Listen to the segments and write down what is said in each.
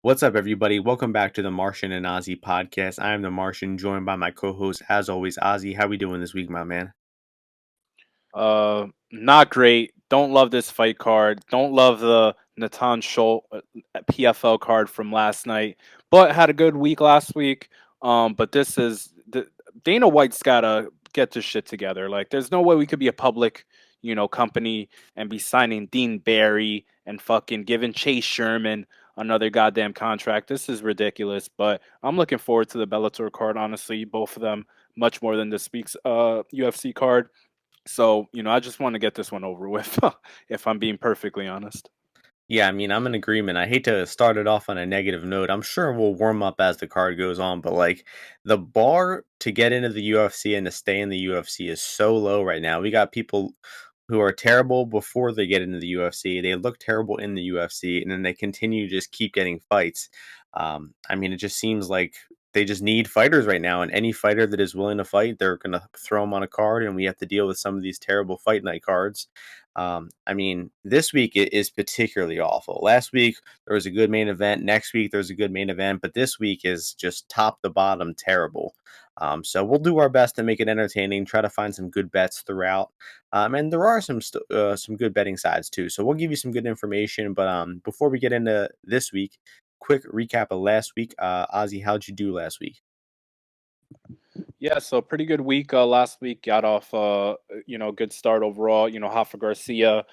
What's up, everybody? Welcome back to the Martian and Ozzy podcast. I am the Martian, joined by my co-host, as always, Ozzy. How we doing this week, my man? Not great. Don't love this fight card. Don't love the Natan Schultz PFL card from last night, but had a good week last week. But this is Dana White's gotta get this shit together. Like, there's no way we could be a public, company and be signing Dean Barry and fucking giving Chase Sherman another goddamn contract. This is ridiculous. But I'm looking forward to the Bellator card. Honestly, both of them much more than this week's UFC card. So, I just want to get this one over with, if I'm being perfectly honest. Yeah, I mean, I'm in agreement. I hate to start it off on a negative note. I'm sure we'll warm up as the card goes on, but like the bar to get into the UFC and to stay in the UFC is so low right now. We got people who are terrible before they get into the UFC. They look terrible in the UFC, and then they continue to just keep getting fights. I mean, it just seems like they just need fighters right now, and any fighter that is willing to fight, they're going to throw them on a card, and we have to deal with some of these terrible fight night cards. I mean, this week it is particularly awful. Last week there was a good main event. Next week there's a good main event, but this week is just top to bottom terrible. So we'll do our best to make it entertaining. Try to find some good bets throughout, and there are some good betting sides too. So we'll give you some good information. But before we get into this week, quick recap of last week. Ozzy, how'd you do last week? Yeah, so pretty good week last week. Got off, good start overall. Rafa Garcia.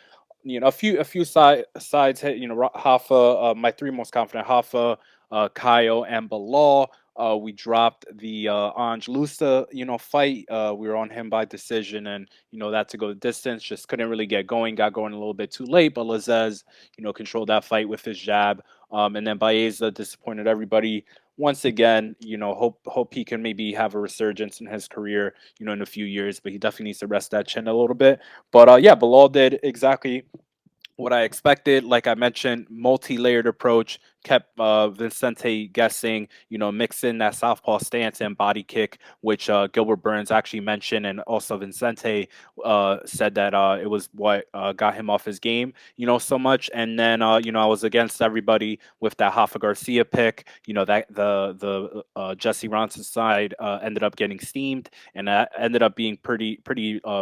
A few sides hit. Rafa. My three most confident: Rafa, Kaio, and Bilal. We dropped the Ange Lusa, fight. We were on him by decision, and that to go the distance. Just couldn't really get going. Got going a little bit too late, but Lazez, controlled that fight with his jab. And then Baeza disappointed everybody once again. Hope he can maybe have a resurgence in his career, in a few years. But he definitely needs to rest that chin a little bit. But yeah, Bilal did exactly what I expected. Like I mentioned, multi-layered approach, kept Vincente guessing, mix in that southpaw stance and body kick, which Gilbert Burns actually mentioned. And also Vincente said that it was what got him off his game, so much. And then, I was against everybody with that Rafa Garcia pick, that the Jesse Ronson side ended up getting steamed, and that ended up being pretty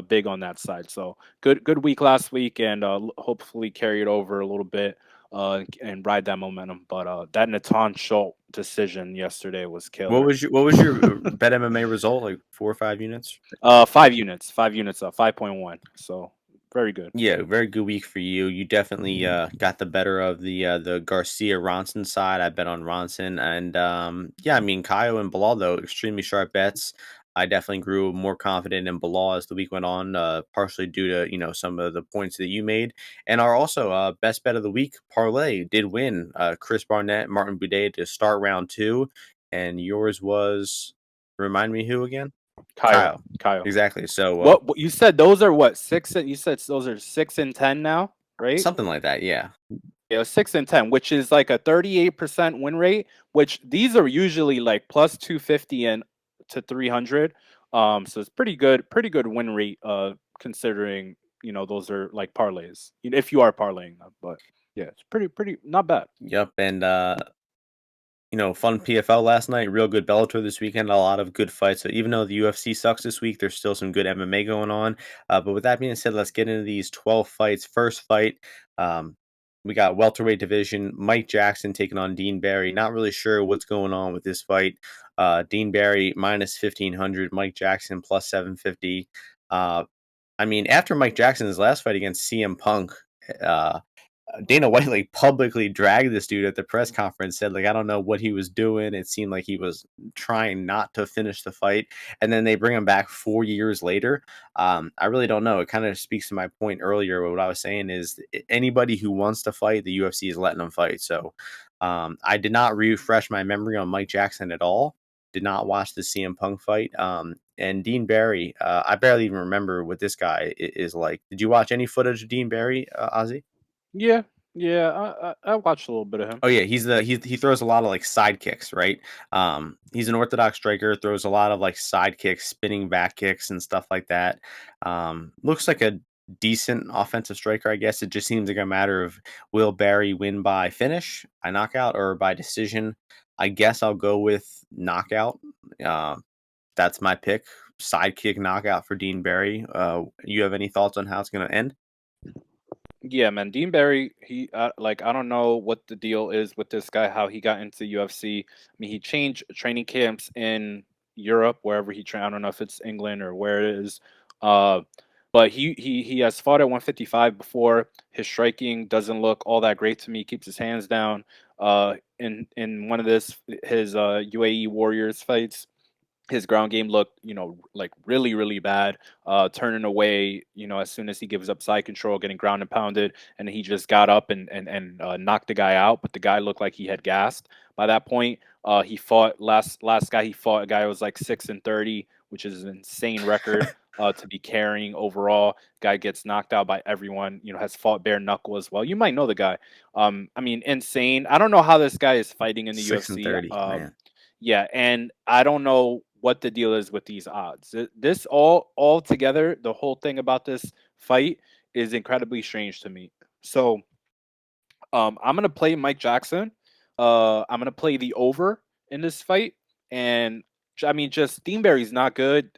big on that side. So good week last week, and hopefully carry it over a little bit and ride that momentum. But that Natan Schultz decision yesterday was What killer. was your bet MMA result? Like 4 or 5 units? 5 units, 5 units up, 5.1. So very good. Yeah, very good week for you. You definitely got the better of the Garcia Ronson side. I bet on Ronson, and yeah, I mean Kyle and Bilal though extremely sharp bets. I definitely grew more confident in Bilal as the week went on, partially due to some of the points that you made, and our also best bet of the week parlay did win. Chris Barnett, Martin Buday to start round two, and yours was remind me who again? Kyle, Kyle. Kyle. Exactly. So What you said? Those are what six? You said those are 6 and 10 now, right? something like that. Yeah. Yeah, 6 and 10, which is like a 38% win rate. Which these are usually like plus 250 and to 300. So it's pretty good win rate. Considering those are like parlays. If you are parlaying them, but yeah, it's pretty not bad. Yep, and fun PFL last night, real good Bellator this weekend, a lot of good fights. So even though the UFC sucks this week, there's still some good MMA going on. But with that being said, let's get into these 12 fights. First fight, um, we got welterweight division, Mike Jackson taking on Dean Barry. Not really sure what's going on with this fight. Dean Barry minus 1500, Mike Jackson plus 750. Uh, I mean, after Mike Jackson's last fight against CM Punk, uh, Dana White like publicly dragged this dude at the press conference, said like I don't know what he was doing. It seemed like he was trying not to finish the fight, and then they bring him back 4 years later. I really don't know. It kind of speaks to my point earlier. What I was saying is anybody who wants to fight, the UFC is letting them fight. So I did not refresh my memory on Mike Jackson at all. Did not watch the CM Punk fight. And Dean Barry, I barely even remember what this guy is like. Did you watch any footage of Dean Barry, Ozzy? Yeah, yeah. I watched a little bit of him. Oh yeah, he throws a lot of like side kicks, right? He's an orthodox striker, throws a lot of like side kicks, spinning back kicks and stuff like that. Looks like a decent offensive striker, I guess. It just seems like a matter of will Barry win by finish, by knockout, or by decision. I guess I'll go with knockout. Uh, that's my pick. Sidekick knockout for Dean Barry. You have any thoughts on how it's going to end? Yeah, man, Dean Barry, he like I don't know what the deal is with this guy, how he got into UFC. I mean, he changed training camps in Europe, wherever he trained. I don't know if it's England or where it is. Uh, but he has fought at 155 before. His striking doesn't look all that great to me. He keeps his hands down. In one of his UAE Warriors fights, his ground game looked, like really bad, turning away, as soon as he gives up side control, getting ground and pounded, and he just got up and knocked the guy out. But the guy looked like he had gassed by that point. He fought last guy he fought, a guy who was like 6-30, which is an insane record to be carrying overall. Guy gets knocked out by everyone. Has fought bare knuckle as well. You might know the guy. I mean, insane. I don't know how this guy is fighting in the Six and UFC. 30, man. Yeah, and I don't know what the deal is with these odds. This all together, the whole thing about this fight is incredibly strange to me. So, I'm gonna play Mike Jackson. I'm gonna play the over in this fight, and I mean, just Deanberry's not good.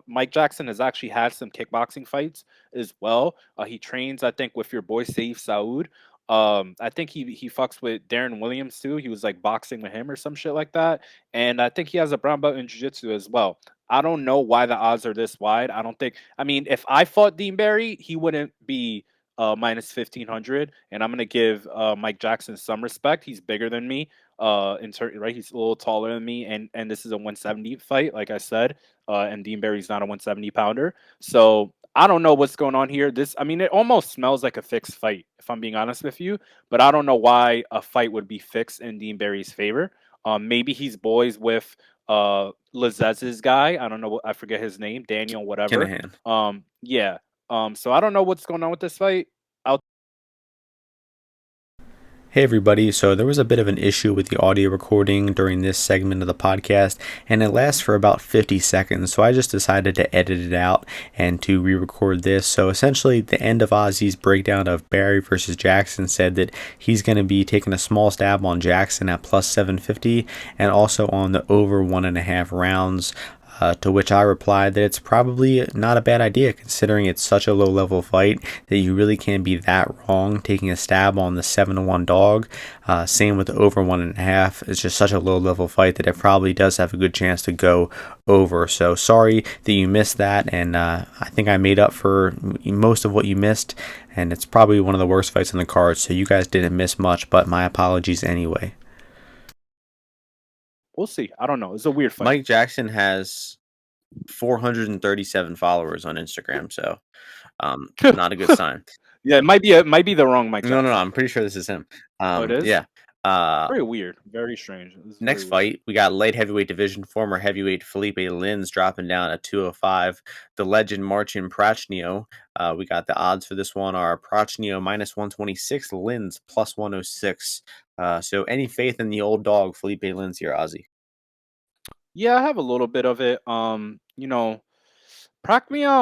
Mike Jackson has actually had some kickboxing fights as well. He trains, I think, with your boy Saif Saud. I think he fucks with Darren Williams too. He was like boxing with him or some shit like that, and I think he has a brown belt in jiu-jitsu as well. I don't know why the odds are this wide. I don't think. I mean, if I fought Deanberry, he wouldn't be minus 1,500, and I'm gonna give Mike Jackson some respect. He's bigger than me, right? He's a little taller than me, and this is a 170 fight, like I said. And Dean Barry's not a 170 pounder, so I don't know what's going on here. I mean, it almost smells like a fixed fight, if I'm being honest with you. But I don't know why a fight would be fixed in Dean Barry's favor. Maybe he's boys with Lazez's guy. I don't know. I forget his name, Daniel, whatever. Kinahan. Yeah. So I don't know what's going on with this fight. I'll Hey everybody, so there was a bit of an issue with the audio recording during this segment of the podcast, and it lasts for about 50 seconds, so I just decided to edit it out and to re-record this. So essentially, the end of Ozzy's breakdown of Barry versus Jackson said that he's going to be taking a small stab on Jackson at plus 750, and also on the over 1.5 rounds. To which I replied that it's probably not a bad idea considering it's such a low level fight that you really can't be that wrong taking a stab on the 7-1 dog. Same with the over 1.5. It's just such a low level fight that it probably does have a good chance to go over. So sorry that you missed that, and I think I made up for most of what you missed, and it's probably one of the worst fights on the card, so you guys didn't miss much, but my apologies anyway. We'll see. I don't know. It's a weird fight. Mike Jackson has 437 followers on Instagram, so not a good sign. Yeah, it might be the wrong Mike No, Jackson. I'm pretty sure this is him. Oh, it is? Yeah. Very weird. Very strange. This is Next very weird. fight, we got light heavyweight division former heavyweight Felipe-Lins dropping down at 205. The legend Martian Prachnio. We got the odds for this one are Prachnio minus 126, Lins plus 106. So any faith in the old dog Felipe-Lins here, Ozzy? Yeah, I have a little bit of it. Prachnio,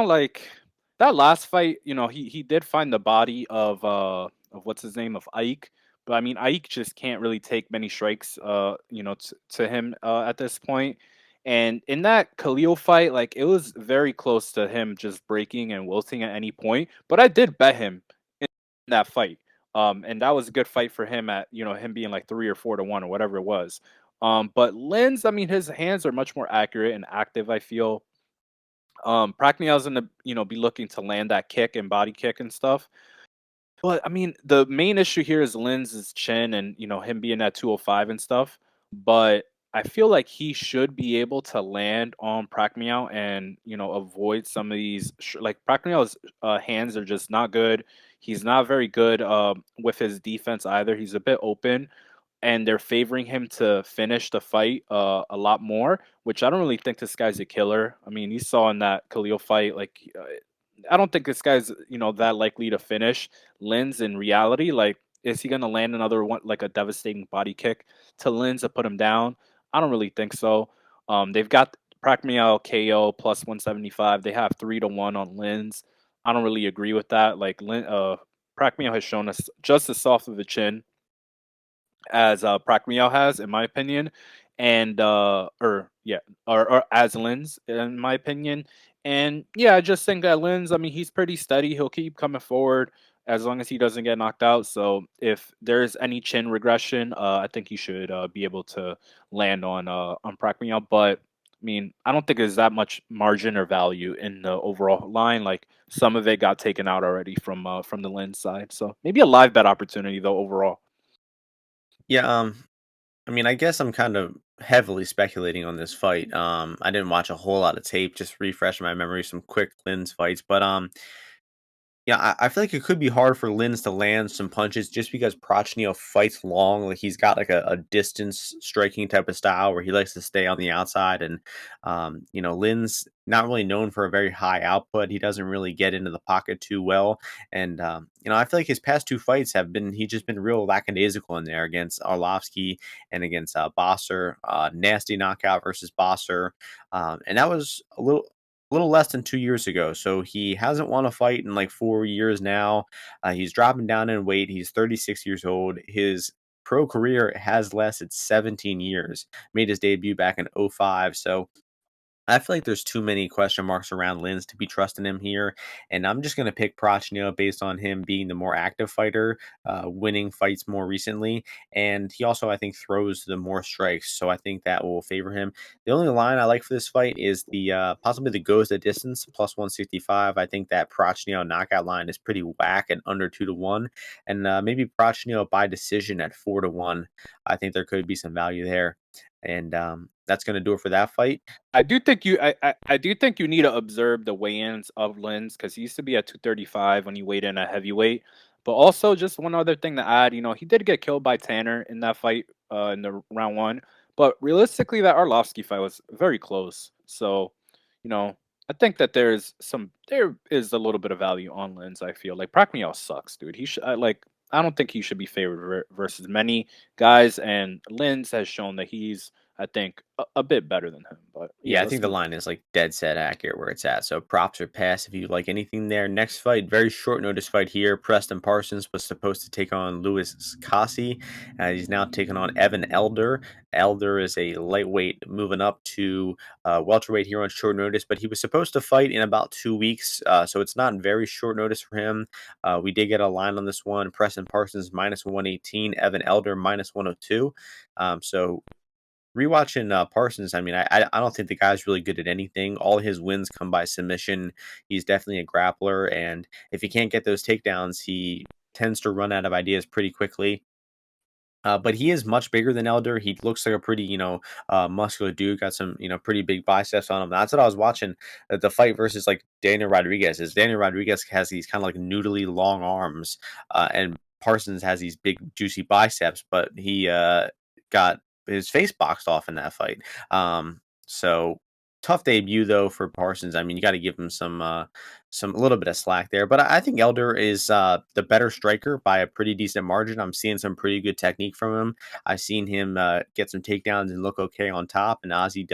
like that last fight, he did find the body of what's his name, of Ike. But I mean, Ike just can't really take many strikes to him at this point. And in that Khalil fight, like it was very close to him just breaking and wilting at any point. But I did bet him in that fight. And that was a good fight for him at, him being like 3 or 4 to 1 or whatever it was. But Lens, I mean, his hands are much more accurate and active, I feel. Prachnio's gonna, be looking to land that kick and body kick and stuff. But I mean, the main issue here is Lin's chin and him being at 205 and stuff. But I feel like he should be able to land on Prachnio and avoid some of these. Like Prachnio's hands are just not good. He's not very good with his defense either. He's a bit open, and they're favoring him to finish the fight a lot more, which I don't really think this guy's a killer. I mean, you saw in that Khalil fight, like I don't think this guy's that likely to finish. Lins in reality, like, is he gonna land another one, like a devastating body kick to Lins to put him down? I don't really think so. They've got Prachnio KO plus 175. They have 3-1 on Lins. I don't really agree with that. Like, Prachnio has shown us just as soft of a chin as Prachnio has, in my opinion, and or yeah, or as Lins, in my opinion. And yeah, I just think that Lins, I mean, he's pretty steady. He'll keep coming forward as long as he doesn't get knocked out. So if there's any chin regression, I think he should be able to land on Prachnio. But I mean, I don't think there's that much margin or value in the overall line. Like, some of it got taken out already from the Lins side. So maybe a live bet opportunity though overall. Yeah, I mean, I guess I'm kind of heavily speculating on this fight. I didn't watch a whole lot of tape, just refresh my memory, some quick lens fights. But yeah, I feel like it could be hard for Lins to land some punches just because Prachnio fights long. Like he's got like a distance striking type of style where he likes to stay on the outside. And, Lins not really known for a very high output. He doesn't really get into the pocket too well. And, I feel like his past two fights he's just been real lackadaisical in there against Arlovsky and against Bosser. Nasty knockout versus Bosser. And that was a little less than 2 years ago. So he hasn't won a fight in like 4 years now. He's dropping down in weight. He's 36 years old. His pro career has lasted 17 years. Made his debut back in '05. So I feel like there's too many question marks around Lins to be trusting him here, and I'm just going to pick Prachnio based on him being the more active fighter, winning fights more recently, and he also I think throws the more strikes, so I think that will favor him. The only line I like for this fight is the possibly the goes the distance plus 165. I think that Prachnio knockout line is pretty whack and under 2-1, and maybe Prachnio by decision at 4-1. I think there could be some value there, and that's going to do it for that fight. I do think you need to observe the weigh-ins of Lins because he used to be at 235 when he weighed in at heavyweight. But also, just one other thing to add, he did get killed by Tanner in that fight in the round one. But realistically, that Arlovsky fight was very close. So, you know, I think that there is a little bit of value on Lins. I feel like Prachnio sucks, dude. He should I don't think he should be favored versus many guys, and Lins has shown that he's I think a bit better than him. But yeah, Yeah, I let's think the move line on. is like dead set accurate where it's at. So props or pass if you like anything there. Next fight, very short notice fight here. Preston Parsons was supposed to take on Louis Cassi. He's now taking on Evan Elder. Elder is a lightweight moving up to welterweight here on short notice, but he was supposed to fight in about 2 weeks. So it's not very short notice for him. We did get a line on this one. Preston Parsons minus 118, Evan Elder minus 102. So rewatching Parsons, I mean, I don't think the guy's really good at anything. All his wins come by submission. He's definitely a grappler, and if he can't get those takedowns, he tends to run out of ideas pretty quickly. But he is much bigger than Elder. He looks like a pretty, muscular dude. Got some, pretty big biceps on him. That's what I was watching the fight versus like Daniel Rodriguez. Is Daniel Rodriguez has these kind of like noodly long arms, and Parsons has these big juicy biceps, but he got his face boxed off in that fight. So tough debut though for Parsons. I mean, you got to give him some a little bit of slack there, but I think Elder is the better striker by a pretty decent margin. I'm seeing some pretty good technique from him. I've seen him get some takedowns and look okay on top. And Ozzy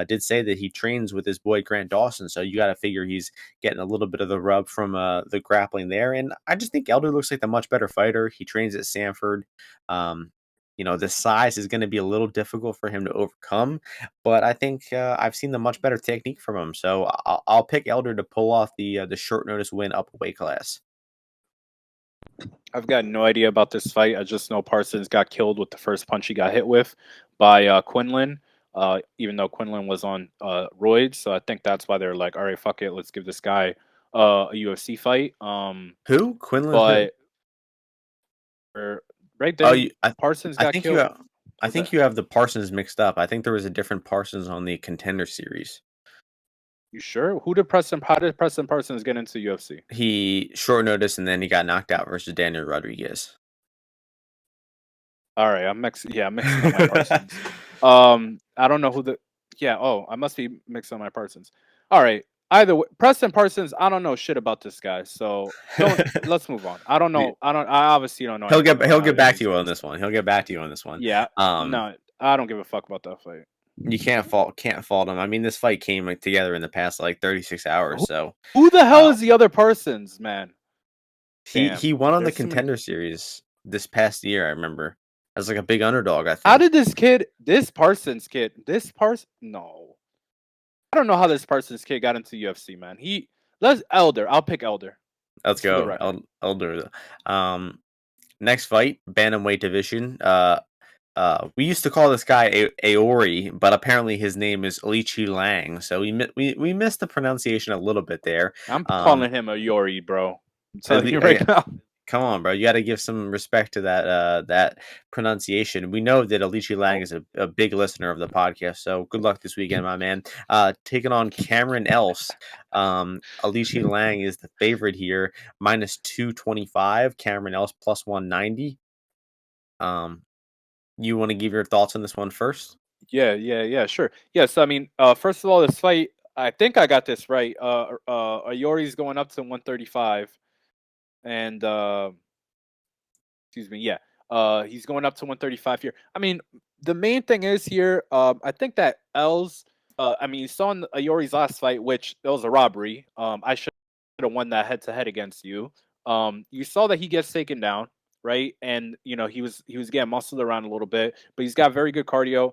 did say that he trains with his boy Grant Dawson, so you got to figure he's getting a little bit of the rub from the grappling there. And I just think Elder looks like the much better fighter. He trains at Sanford. Um, the size is going to be a little difficult for him to overcome, but I think I've seen the much better technique from him. So I'll pick Elder to pull off the short notice win up a weight class. I've got no idea about this fight. I just know Parsons got killed with the first punch he got hit with by Quinlan. Even though Quinlan was on roids, so I think that's why they're like, all right, fuck it, let's give this guy a UFC fight. Who? Quinlan? Who? But right, Oh, didn't Parsons I got think you killed? have. I Was that think you have the Parsons mixed up. I think there was a different Parsons on the Contender Series. you sure? Who did Preston? How did Preston Parsons get into UFC? He short notice and then he got knocked out versus Daniel Rodriguez. All right, I'm mixing up my Parsons. I don't know who the. Yeah. Oh, I must be mixing up my Parsons. All right. Either way, Preston Parsons. I don't know shit about this guy, so don't. Let's move on. I don't We- know. I obviously don't know anything he'll about get back any of to these you on fights. this one. He'll get back to you on this one. Yeah. Um, No, I don't give a fuck about that fight. You can't fault him. I mean, this fight came like together in the past like 36 hours. Who, So who the hell uh, is the other Parsons, man? Damn, he won on the there's too many. Contender Series this past year. I remember as like a big underdog. I How think. did this Parsons kid, no, I don't know how this Parsons kid got into UFC, man. Let's Elder. I'll pick Elder. Let's Just for the go. record. Elder. Um, Next fight, bantamweight division. We used to call this guy Aori, but apparently his name is Lichi Lang. So we missed the pronunciation a little bit there. I'm Um, calling him a Yori, bro. I'm at telling le- you right now. Come on, bro. You got to give some respect to that pronunciation. We know that Alicia Lang Oh, is a big listener of the podcast, so good luck this weekend, my man. Taking on Cameron Else. Alicia Lang is the favorite here, minus 225. Cameron Else plus 190. Um, you want to give your thoughts on this one first? yeah, sure. Yeah, so I mean, first of all, this fight, I think I got this right. Yori's going up to 135, and excuse me, yeah, he's going up to 135 here. I mean, the main thing is here, I think that Els, I mean, you saw in Yori's last fight, which it was a robbery. I should have won that head to head against you. You saw that he gets taken down, right? And you know he was getting muscled around a little bit, but he's got very good cardio.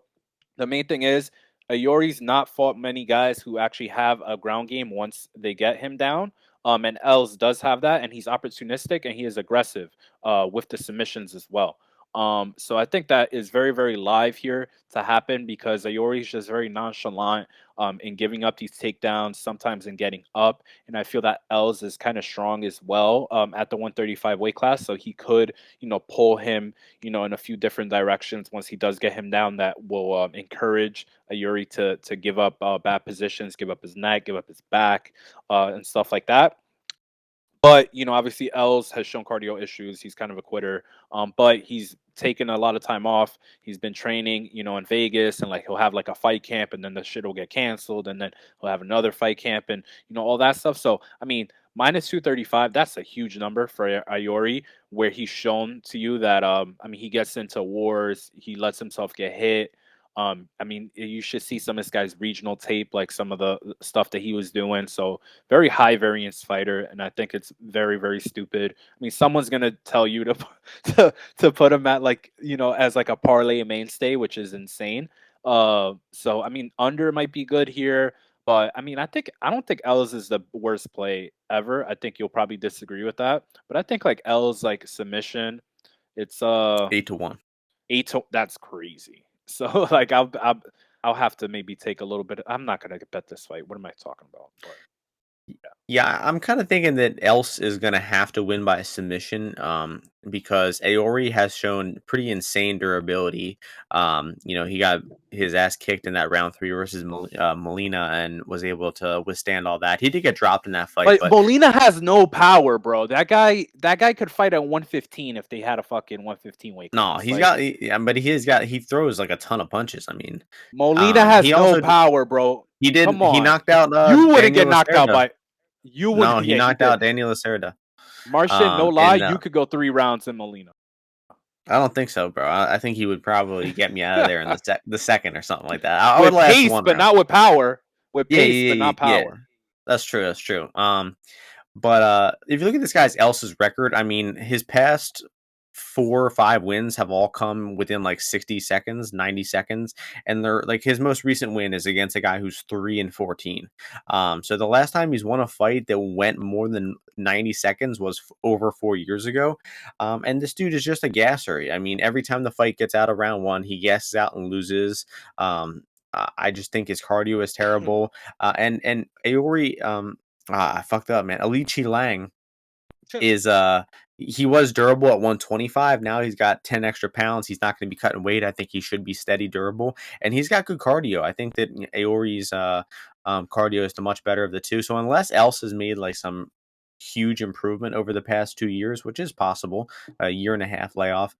The main thing is Ayori's not fought many guys who actually have a ground game once they get him down. And Els does have that, and he's opportunistic and he is aggressive with the submissions as well. So I think that is very, very live here to happen because Ayori is just very nonchalant in giving up these takedowns, sometimes in getting up. And I feel that Els is kind of strong as well at the 135 weight class. So he could, pull him, in a few different directions once he does get him down that will encourage Ayuri to give up bad positions, give up his neck, give up his back, and stuff like that. But obviously, Els has shown cardio issues. He's kind of a quitter, but he's taken a lot of time off. He's been training, in Vegas, and like he'll have like a fight camp, and then the shit will get canceled, and then he'll have another fight camp, and all that stuff. So I mean, minus 235, that's a huge number for Ayori, where he's shown to you that I mean, he gets into wars, he lets himself get hit. I mean, you should see some of this guy's regional tape, like some of the stuff that he was doing. So very high variance fighter, and I think it's very, very stupid. I mean, someone's gonna tell you to to put him at like as like a parlay mainstay, which is insane. So I mean, under might be good here, but I mean, I don't think Els is the worst play ever. I think you'll probably disagree with that, but I think like Els like submission, it's 8 to 1. eight to that's crazy. So like I'll have to maybe take a little bit. I'm not gonna bet this fight. What am I talking about? But Yeah, I'm kind of thinking that Else is going to have to win by submission because Aori has shown pretty insane durability. He got his ass kicked in that round 3 versus Molina and was able to withstand all that. He did get dropped in that fight, like but Molina has no power, bro. That guy could fight at 115 if they had a fucking 115 weight no, class. he's Like got, yeah, but he throws like a ton of punches. I mean, Molina has he no also, power, bro. Come he on. knocked out You wouldn't Daniel get knocked out Lacerda. by you No, wouldn't he yeah, he knocked did. out Daniel Lacerda. Martian, no lie, And you could go 3 rounds in Molina. I don't think so, bro. I think he would probably get me out of there in the second or something like that. I would With last pace, one but round. not with power. With Yeah, pace, yeah, but yeah, not yeah. power. That's true. That's true. But if you look at this guy's Else's record, I mean, his past 4 or 5 wins have all come within like 60 seconds, 90 seconds, and they're like his most recent win is against a guy who's 3-14. So the last time he's won a fight that went more than 90 seconds was over 4 years ago. And this dude is just a gasser. I mean, every time the fight gets out of round 1, he gasses out and loses. I just think his cardio is terrible. And Aori, I fucked up, man. Alichi Lang is he was durable at 125. Now he's got 10 extra pounds. He's not going to be cutting weight. I think he should be steady, durable, and he's got good cardio. I think that Aori's cardio is the much better of the two. So unless Else has made like some huge improvement over the past 2 years, which is possible, a year and a half layoff,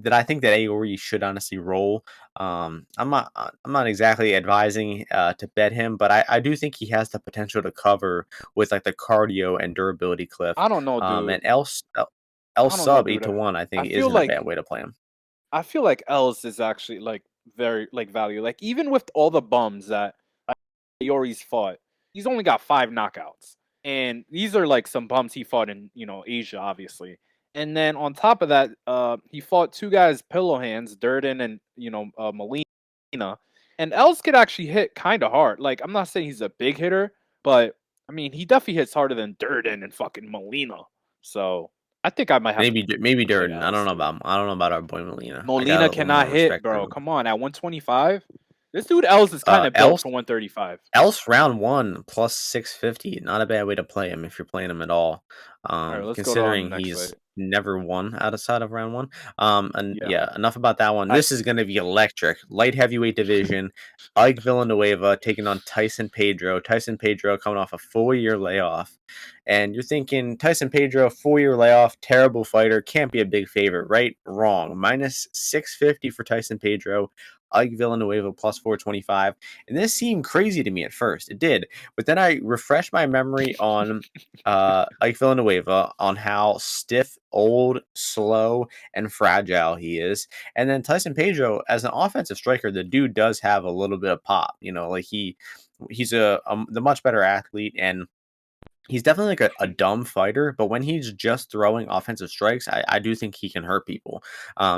that I think that Aori should honestly roll. I'm not exactly advising to bet him, but I do think he has the potential to cover with like the cardio and durability cliff. I don't know, dude. And Else I don't know, sub eight dude. to one I I think feel isn't a like bad way to play him. I feel like Els is actually like very like value. Like even with all the bums that Aori's fought, he's only got 5 knockouts, and these are like some bums he fought in Asia, obviously. And then on top of that, he fought 2 guys pillow hands, Durden and Molina. And Else could actually hit kind of hard. Like I'm not saying he's a big hitter, but I mean he definitely hits harder than Durden and fucking Molina. So I think I might have to Maybe play Durden. Else, dude. I don't know about our boy Molina. I got Molina a little more cannot hit, respect for bro. him. Come on, at 125. This dude Else is kind of built Else for 135. Else round one plus 650. Not a bad way to play him if you're playing him at all. All right, let's go to on the Considering next fight. he's never won outside of round one. And Yeah, yeah, enough about that one. I This is going to be electric. Light heavyweight division. Ike Villanueva taking on Tyson Pedro. Tyson Pedro coming off a 4-year layoff. And you're thinking Tyson Pedro, 4-year layoff, terrible fighter, can't be a big favorite, right? Wrong. Minus 650 for Tyson Pedro. Ike Villanueva plus 425. And this seemed crazy to me at first. It did. But then I refreshed my memory on Ike Villanueva, on how stiff, old, slow, and fragile he is. And then Tyson Pedro, as an offensive striker, the dude does have a little bit of pop. Like he's the much better athlete, and he's definitely like a dumb fighter, but when he's just throwing offensive strikes, I do think he can hurt people.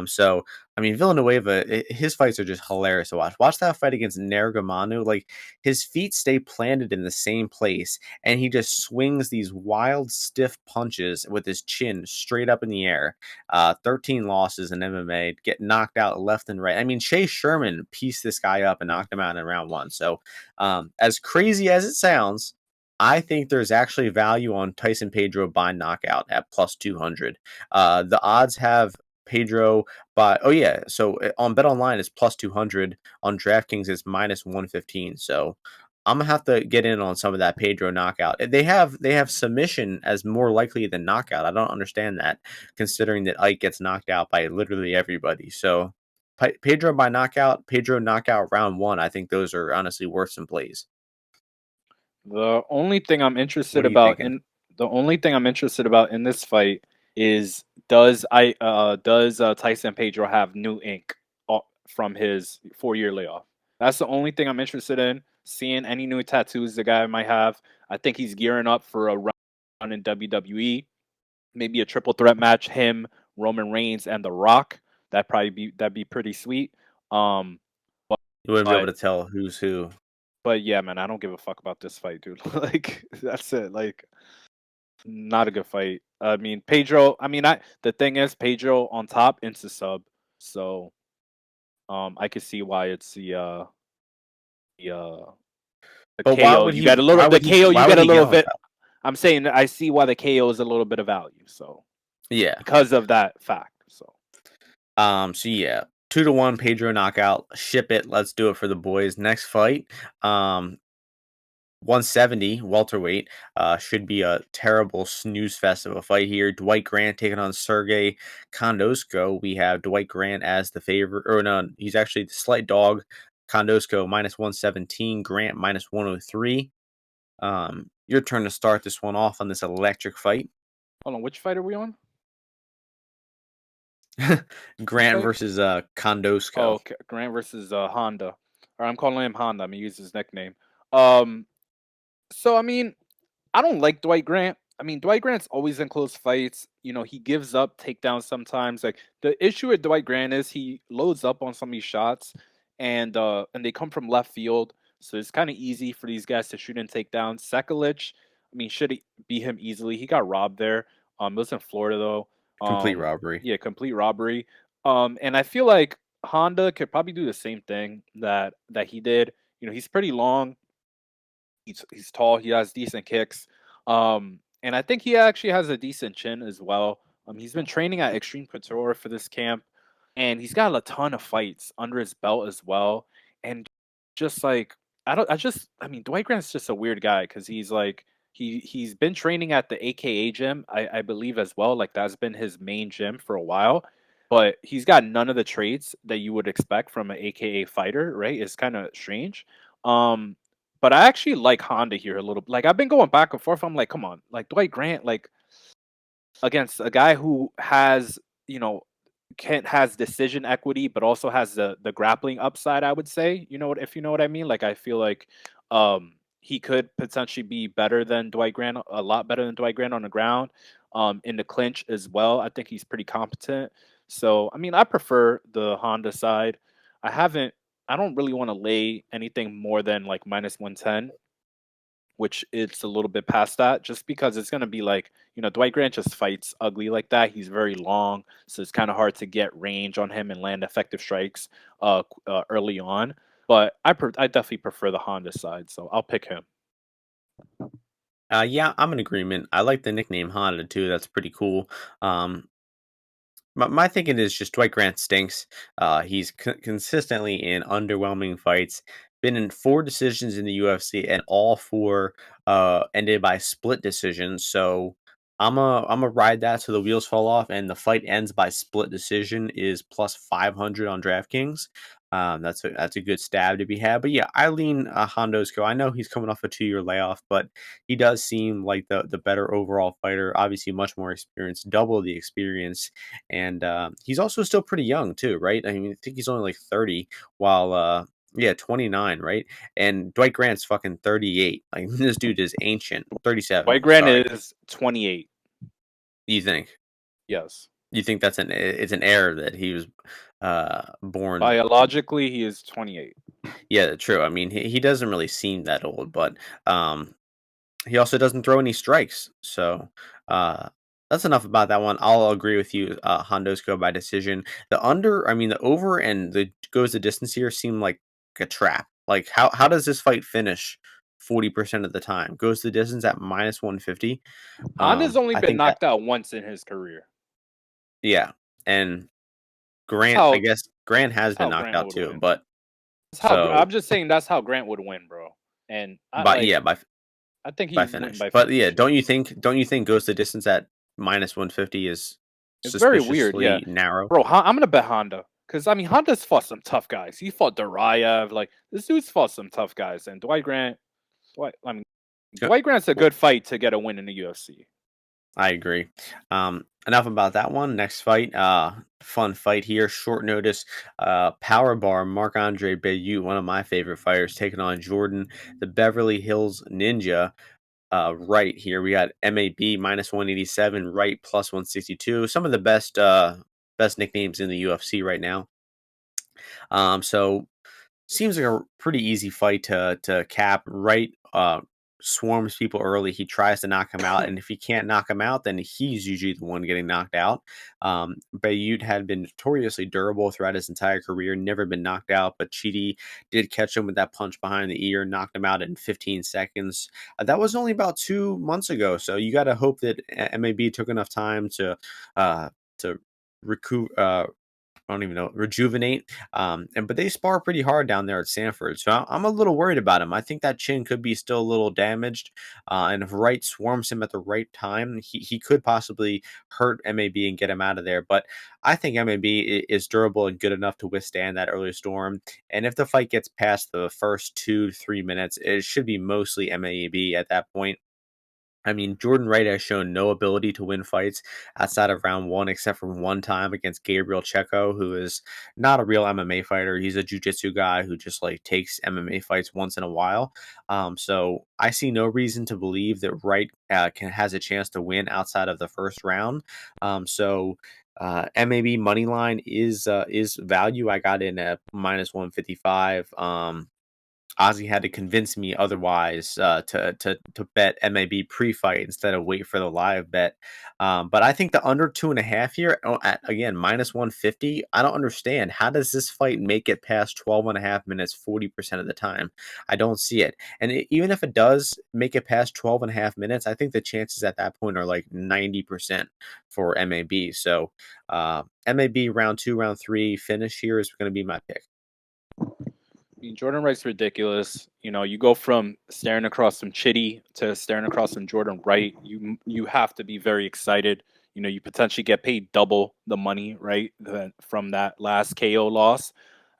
So I mean, Villanueva, his fights are just hilarious to watch. Watch that fight against Nergamanu. Like his feet stay planted in the same place, and he just swings these wild, stiff punches with his chin straight up in the air. 13 losses in MMA, get knocked out left and right. I mean, Chase Sherman pieced this guy up and knocked him out in round one. So as crazy as it sounds, I think there's actually value on Tyson Pedro by knockout at plus 200. The odds have Pedro by, oh yeah, so on Bet Online it's plus 200. On DraftKings it's minus 115. So I'm gonna have to get in on some of that Pedro knockout. They have submission as more likely than knockout. I don't understand that, considering that Ike gets knocked out by literally everybody. So Pedro by knockout, Pedro knockout round one. I think those are honestly worth some plays. The only thing I'm What interested are you about thinking? in this fight is does Tyson Pedro have new ink from his 4-year layoff? That's the only thing I'm interested in. Seeing any new tattoos the guy might have. I think he's gearing up for a run in WWE. Maybe a triple threat match, him, Roman Reigns, and The Rock. That'd be pretty sweet. Um, You wouldn't be able but to tell who's who. but yeah, man, I don't give a fuck about this fight, dude. Like that's it. Like not a good fight. I mean, Pedro. I mean, the thing is, Pedro on top, insta sub. So, I could see why it's the the But why KO. would You he? got a little Why the would he? KO. You Why get would a he get little on bit. top? I'm saying I see why the KO is a little bit of value. So Yeah. because of that fact. So So yeah, 2-1 Pedro knockout. Ship it. Let's do it for the boys. Next fight. 170 welterweight. Should be a terrible snooze fest of a fight here. Dwight Grant taking on Sergey Khandozhko. We have Dwight Grant as the favorite, or no, he's actually the slight dog. Khandozhko minus 117. Grant minus 103. Your turn to start this one off on this electric fight. hold on, which fight are we on? Which Grant fight? versus Oh, Khandozhko. okay. Grant versus Honda. Or I'm calling him Honda. I'm gonna use his nickname. Um. So I mean, I don't like Dwight Grant. I mean, Dwight Grant's always in close fights. He gives up takedowns sometimes. Like the issue with Dwight Grant is he loads up on some of these shots, and they come from left field, so it's kind of easy for these guys to shoot and take down. Sekulich, I mean, should beat him easily. He got robbed there. It was in Florida though. Complete robbery. Yeah, complete robbery. And I feel like Honda could probably do the same thing that he did. He's pretty long. He's tall. He has decent kicks. And I think he actually has a decent chin as well. He's been training at Extreme Couture for this camp, and he's got a ton of fights under his belt as well. And just like I mean, Dwight Grant's just a weird guy because he's like he's been training at the AKA gym, I believe as well. Like that's been his main gym for a while. But he's got none of the traits that you would expect from an AKA fighter, right? It's kind of strange. Um, but I actually like Honda here a little. Like I've been going back and forth. I'm like, come on, like Dwight Grant, like against a guy who has, has decision equity, but also has the grappling upside. I would say, if you know what I mean. Like I feel like he could potentially be better than Dwight Grant, a lot better than Dwight Grant on the ground, in the clinch as well. I think he's pretty competent. So I mean, I prefer the Honda side. I haven't. I don't really want to lay anything more than like -110, which it's a little bit past that, just because it's going to be like, Dwight Grant just fights ugly like that. He's very long, so it's kind of hard to get range on him and land effective strikes early on. But I definitely prefer the Honda side, so I'll pick him. Yeah, I'm in agreement. I like the nickname Honda too. That's pretty cool. Um, my thinking is just Dwight Grant stinks. He's consistently in underwhelming fights. Been in 4 decisions in the UFC, and all 4 ended by split decisions. So I'm a ride that till the wheels fall off, and the fight ends by split decision is plus 500 on DraftKings. That's a good stab to be had. But yeah, I lean Hondosco. I know he's coming off a 2-year layoff, but he does seem like the better overall fighter. Obviously, much more experience, double the experience, and he's also still pretty young too, right? I mean, I think he's only like 30, while yeah, 29, right? And Dwight Grant's fucking 38. Like this dude is ancient. 37. Dwight Grant Sorry. is 28. You think? Yes, You think it's an error that he was born to? biologically he is 28. Yeah, true. I mean, he doesn't really seem that old, but um he also doesn't throw any strikes. So uh that's enough about that one. I'll agree with you. Hondos go by decision. The over and the goes the distance here seem like a trap. Like how does this fight finish 40% of the time? Goes the distance at -150. Honda's only I been think that knocked out once in his career. yeah. And That's Grant, I how guess Grant has that's been how knocked Grant out would too, win. but I'm so just saying that's how Grant would win, bro. And by yeah, I think by he'd win finish. by But yeah, finish. Yeah. don't you think goes the distance at -150 is It's very weird, yeah. suspiciously narrow? Bro, I'm gonna bet Honda. Because I mean Honda's fought some tough guys. He fought Duraev, like this dude's fought some tough guys. And Yeah, Dwight Grant's a well, good fight to get a win in the UFC. I agree. Enough about that one. Next fight, fun fight here. Short notice. Power bar. Marc-Andre Bayou, one of my favorite fighters, taking on Jordan, the Beverly Hills Ninja. Right here, we got MAB -187, right +162. Some of the best nicknames in the UFC right now. So seems like a pretty easy fight to cap. Right, swarms people early. He tries to knock him out, and if he can't knock him out, then he's usually the one getting knocked out. Bayud had been notoriously durable throughout his entire career, never been knocked out, but Chidi did catch him with that punch behind the ear, knocked him out in 15 seconds. That was only about 2 months ago, so you got to hope that MAB took enough time to recoup. I don't even know, rejuvenate. But they spar pretty hard down there at Sanford, so I'm a little worried about him. I think that chin could be still a little damaged, and if Wright swarms him at the right time, he could possibly hurt MAB and get him out of there. But I think MAB is durable and good enough to withstand that early storm. And if the fight gets past the first 2 to 3 minutes, it should be mostly MAB at that point. I mean, Jordan Wright has shown no ability to win fights outside of round one, except for one time against Gabriel Checo, who is not a real MMA fighter. He's a jiu-jitsu guy who just like takes MMA fights once in a while. So I see no reason to believe that Wright has a chance to win outside of the first round. MAB money line is value. I got in at -155. Ozzy had to convince me otherwise to bet MAB pre-fight instead of wait for the live bet. But I think the under 2.5 here, at, again, -150. I don't understand. How does this fight make it past 12.5 minutes 40% of the time? I don't see it. And even if it does make it past 12.5 minutes, I think the chances at that point are like 90% for MAB. So MAB round two, round three finish here is going to be my pick. I mean, Jordan Wright's ridiculous. You go from staring across some Chitty to staring across some Jordan Wright. You have to be very excited. You potentially get paid double the money, right, from that last KO loss.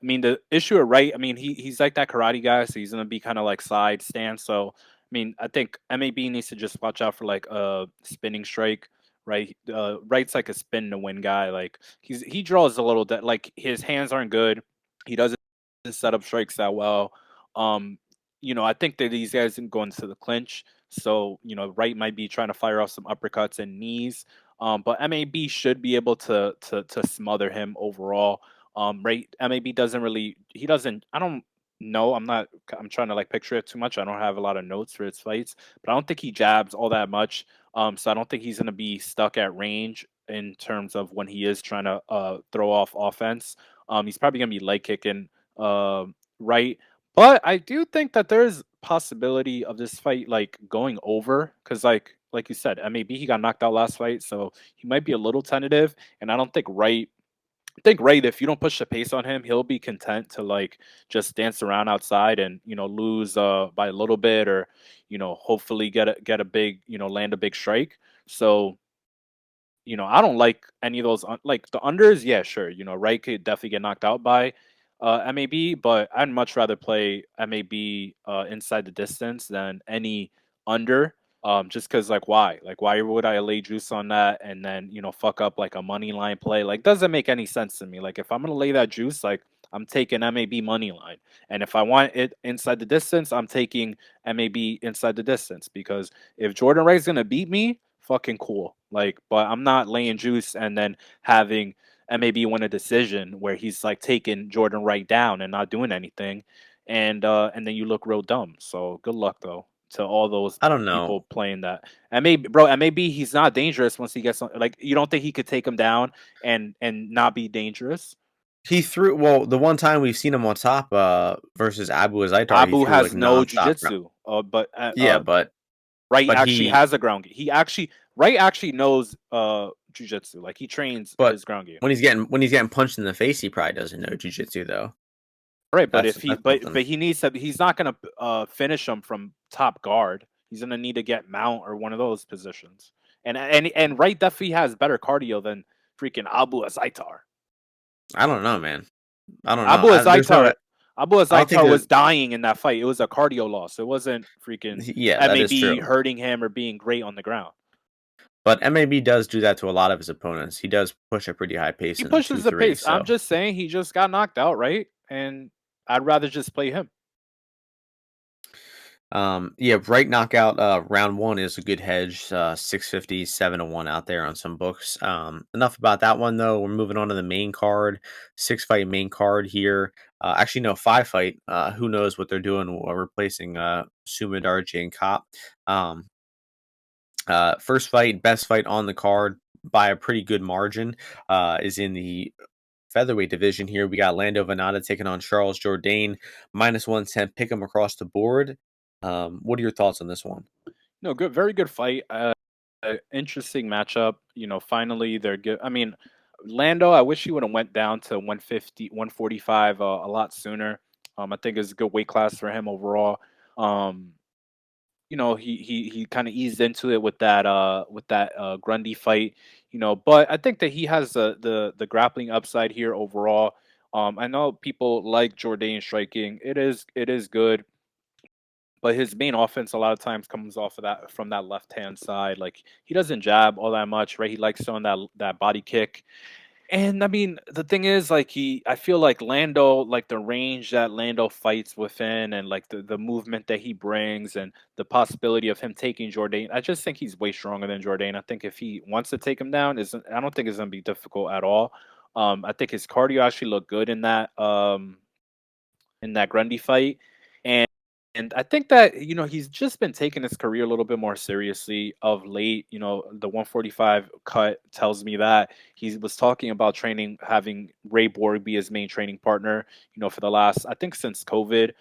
I mean, the issue at Wright, I mean, he's like that karate guy, so he's gonna be kind of like side stand. So, I mean, I think MAB needs to just watch out for like a spinning strike right? Wright's like a spin to win guy. Like he draws a little like his hands aren't good. He doesn't set up strikes that well. Um, I think that these guys didn't go into the clinch. So, Wright might be trying to fire off some uppercuts and knees. But MAB should be able to smother him overall. Right, MAB doesn't really he doesn't I don't know. I'm trying to like picture it too much. I don't have a lot of notes for his fights, but I don't think he jabs all that much. So I don't think he's gonna be stuck at range in terms of when he is trying to throw off offense. He's probably gonna be leg kicking right. But I do think that there's possibility of this fight like going over because like you said, MAB he got knocked out last fight, so he might be a little tentative. And I think Wright, if you don't push the pace on him, he'll be content to like just dance around outside and lose by a little bit or hopefully get a big land a big strike. So I don't like any of those like the unders. Yeah, sure. Wright could definitely get knocked out by MAB, but I'd much rather play MAB inside the distance than any under. Just because like why would I lay juice on that and then fuck up like a money line play? Like doesn't make any sense to me. Like if I'm gonna lay that juice, like I'm taking MAB money line, and if I want it inside the distance, I'm taking MAB inside the distance because if Jordan Wright's gonna beat me, fucking cool. Like, but I'm not laying juice and then having MAB win a decision where he's like taking Jordan Wright down and not doing anything, and then you look real dumb. So good luck though to all those I don't know. people playing that. And maybe, bro, and maybe he's not dangerous once he gets on. Like, you don't think he could take him down and not be dangerous? He threw well, the one time we've seen him on top, versus Abu Azaitar, he Abu threw, like, has no nonstop gro jujitsu, but Yeah, but Wright but actually he has a ground game. Wright actually knows jujitsu. Like he trains but his ground game. when he's getting punched in the face, he probably doesn't know jujitsu, though. Right, but if he That's something. but he needs to he's not gonna finish him from top guard. He's gonna need to get mount or one of those positions. And Wright definitely has better cardio than freaking Abu Azaitar. I don't know, man. I don't know. Abu Azaitar Abu I don't think Azaitar that was dying in that fight. It was a cardio loss. It wasn't freaking yeah, that is MAB true. hurting him or being great on the ground. But MAB does do that to a lot of his opponents. He does push a pretty high pace He in the pushes the 2-3, pace. I'm so just saying he just got knocked out, right? And I'd rather just play him. Yeah, Bright knockout round one is a good hedge. 650, 7-1 out there on some books. Enough about that one though. We're moving on to the main card, 6-fight main card here. Actually, no, 5-fight. Who knows what they're doing replacing Sumid RJ and Cop. Um, First fight, best fight on the card by a pretty good margin, is in the featherweight division here. We got Lando-Vanatta taking on Charles Jourdain, -110. Pick him across the board. What are your thoughts on this one? No, good, very good fight. Interesting matchup. Finally they're good. I mean, Lando, I wish he would have went down to 150, 145 a lot sooner. I think it's a good weight class for him overall. Um, he kind of eased into it with that Grundy fight. But I think that he has the grappling upside here overall. I know people like Jourdain striking. It is good, but his main offense a lot of times comes off of that from that left hand side. Like he doesn't jab all that much, right? He likes throwing that body kick. And I mean, the thing is, like I feel like Lando, like the range that Lando fights within, and like the movement that he brings, and the possibility of him taking Jourdain. I just think he's way stronger than Jourdain. I think if he wants to take him down, isn't I don't think it's gonna be difficult at all. I think his cardio actually looked good in that Grundy fight, and I think that he's just been taking his career a little bit more seriously of late. The 145 cut tells me that he was talking about training, having Ray Borg be his main training partner. For the last I think since COVID.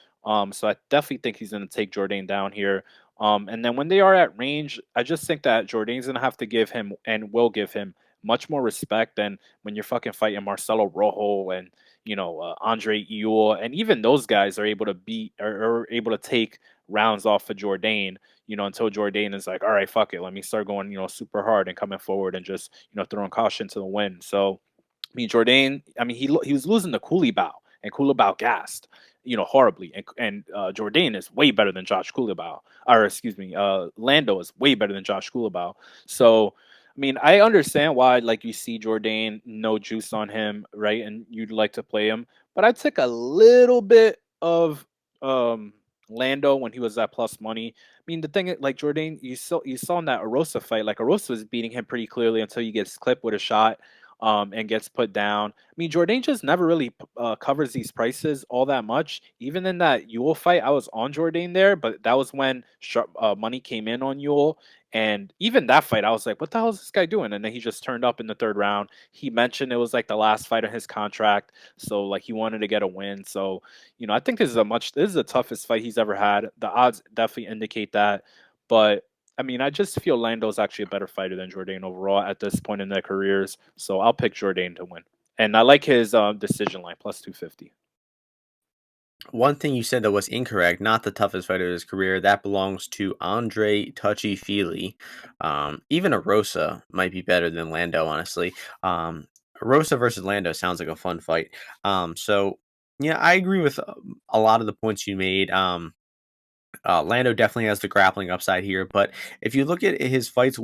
So I definitely think he's going to take Jourdain down here. And then when they are at range, I just think that Jourdain's going to have to give him and will give him much more respect than when you're fucking fighting Marcelo Rojo and Andre Ewell, and even those guys are able to beat or are able to take rounds off of Jourdain, until Jourdain is like, all right, fuck it, let me start going, super hard and coming forward and just, throwing caution to the wind. So, I mean, Jourdain, I mean, he was losing to Culibao, and Culibao gassed, horribly, and Jourdain is way better than Josh Culibao, or excuse me, Lando is way better than Josh Culibao. So, mean, I understand why, like, you see Jourdain, no juice on him, right? And you'd like to play him, but I took a little bit of um Lando when he was at plus money. I mean, the thing is, like Jourdain, you saw in that Arosa fight, like Arosa was beating him pretty clearly until he gets clipped with a shot, and gets put down. I mean, Jourdain just never really covers these prices all that much. Even in that Yule fight, I was on Jourdain there, but that was when money came in on Yule. And even that fight, I was like, what the hell is this guy doing? And then he just turned up in the third round. He mentioned it was like the last fight of his contract. So like he wanted to get a win. So, I think this is the toughest fight he's ever had. The odds definitely indicate that. But I mean, I just feel Lando's actually a better fighter than Jourdain overall at this point in their careers. So I'll pick Jourdain to win. And I like his decision line plus 250. One thing you said that was incorrect, not the toughest fighter of his career. That belongs to Andre Touchy Feely. Even a Rosa might be better than Lando, honestly. Rosa versus Lando sounds like a fun fight. So yeah, I agree with a lot of the points you made. Lando definitely has the grappling upside here, but if you look at his fights,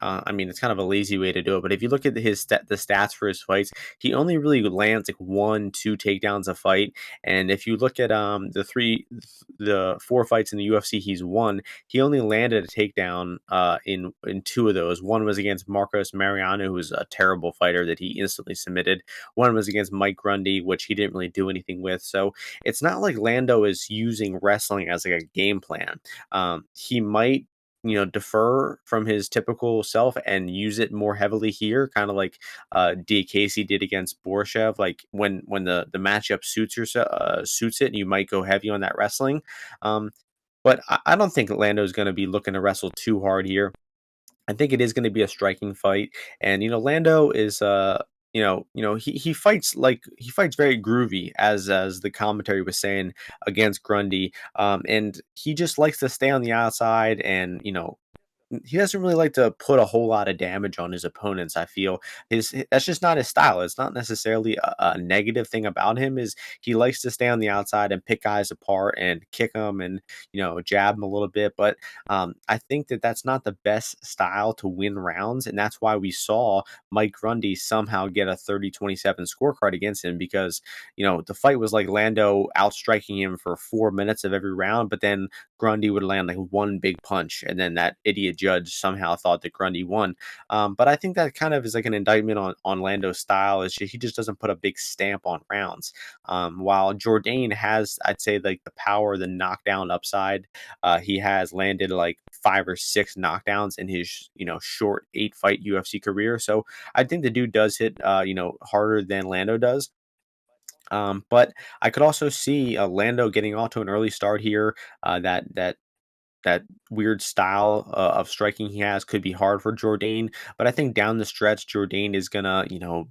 I mean, it's kind of a lazy way to do it. But if you look at the stats for his fights, he only really lands like 1, 2 takedowns a fight. And if you look at the 4 fights in the UFC he's won, he only landed a takedown in 2 of those. One was against Marcos Mariano, who was a terrible fighter that he instantly submitted. One was against Mike Grundy, which he didn't really do anything with. So it's not like Lando is using wrestling as like a game plan. He might, defer from his typical self and use it more heavily here, kind of like D. Casey did against Borshev. Like when the matchup suits it, you might go heavy on that wrestling. But I don't think Lando is going to be looking to wrestle too hard here. I think it is going to be a striking fight, and Lando is he fights very groovy, as the commentary was saying against Grundy, and he just likes to stay on the outside, and he doesn't really like to put a whole lot of damage on his opponents. I feel that's just not his style. It's not necessarily a negative thing about him. Is he likes to stay on the outside and pick guys apart and kick them and jab them a little bit. But I think that that's not the best style to win rounds, and that's why we saw Mike Grundy somehow get a 30-27 scorecard against him because the fight was like Lando outstriking him for 4 minutes of every round, but then Grundy would land like one big punch, and then that idiot judge somehow thought that Grundy won. But I think that kind of is like an indictment on Lando's style. Is he just doesn't put a big stamp on rounds. While Jourdain has, I'd say, like the power, the knockdown upside. He has landed like 5 or 6 knockdowns in his short 8 fight UFC career. So I think the dude does hit harder than Lando does. But I could also see Lando getting off to an early start here. That weird style of striking he has could be hard for Jourdain, but I think down the stretch, Jourdain is gonna,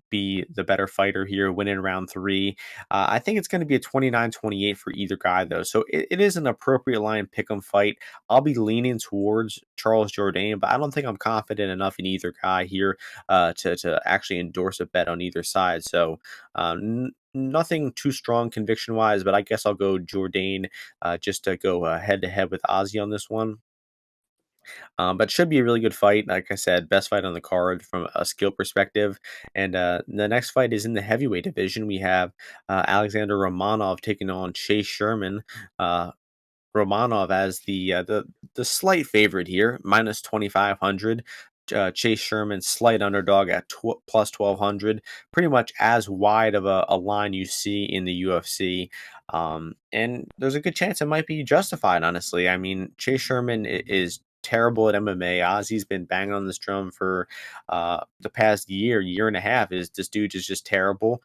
be the better fighter here, winning round 3. I think it's gonna be a 29-28 for either guy, though, so it is an appropriate line pick'em fight. I'll be leaning towards Charles Jourdain, but I don't think I'm confident enough in either guy here to actually endorse a bet on either side. So nothing too strong conviction wise, but I guess I'll go Jourdain just to go head to head with Ozzy on this one. But should be a really good fight. Like I said, best fight on the card from a skill perspective. And the next fight is in the heavyweight division. We have Alexander Romanov taking on Chase Sherman. Romanov as the slight favorite here, minus 2,500. Chase Sherman slight underdog at plus 1,200, pretty much as wide of a line you see in the UFC. And there's a good chance it might be justified, honestly. I mean, Chase Sherman is terrible at MMA. Ozzy's been banging on this drum for the past year and a half. Is this dude is just terrible.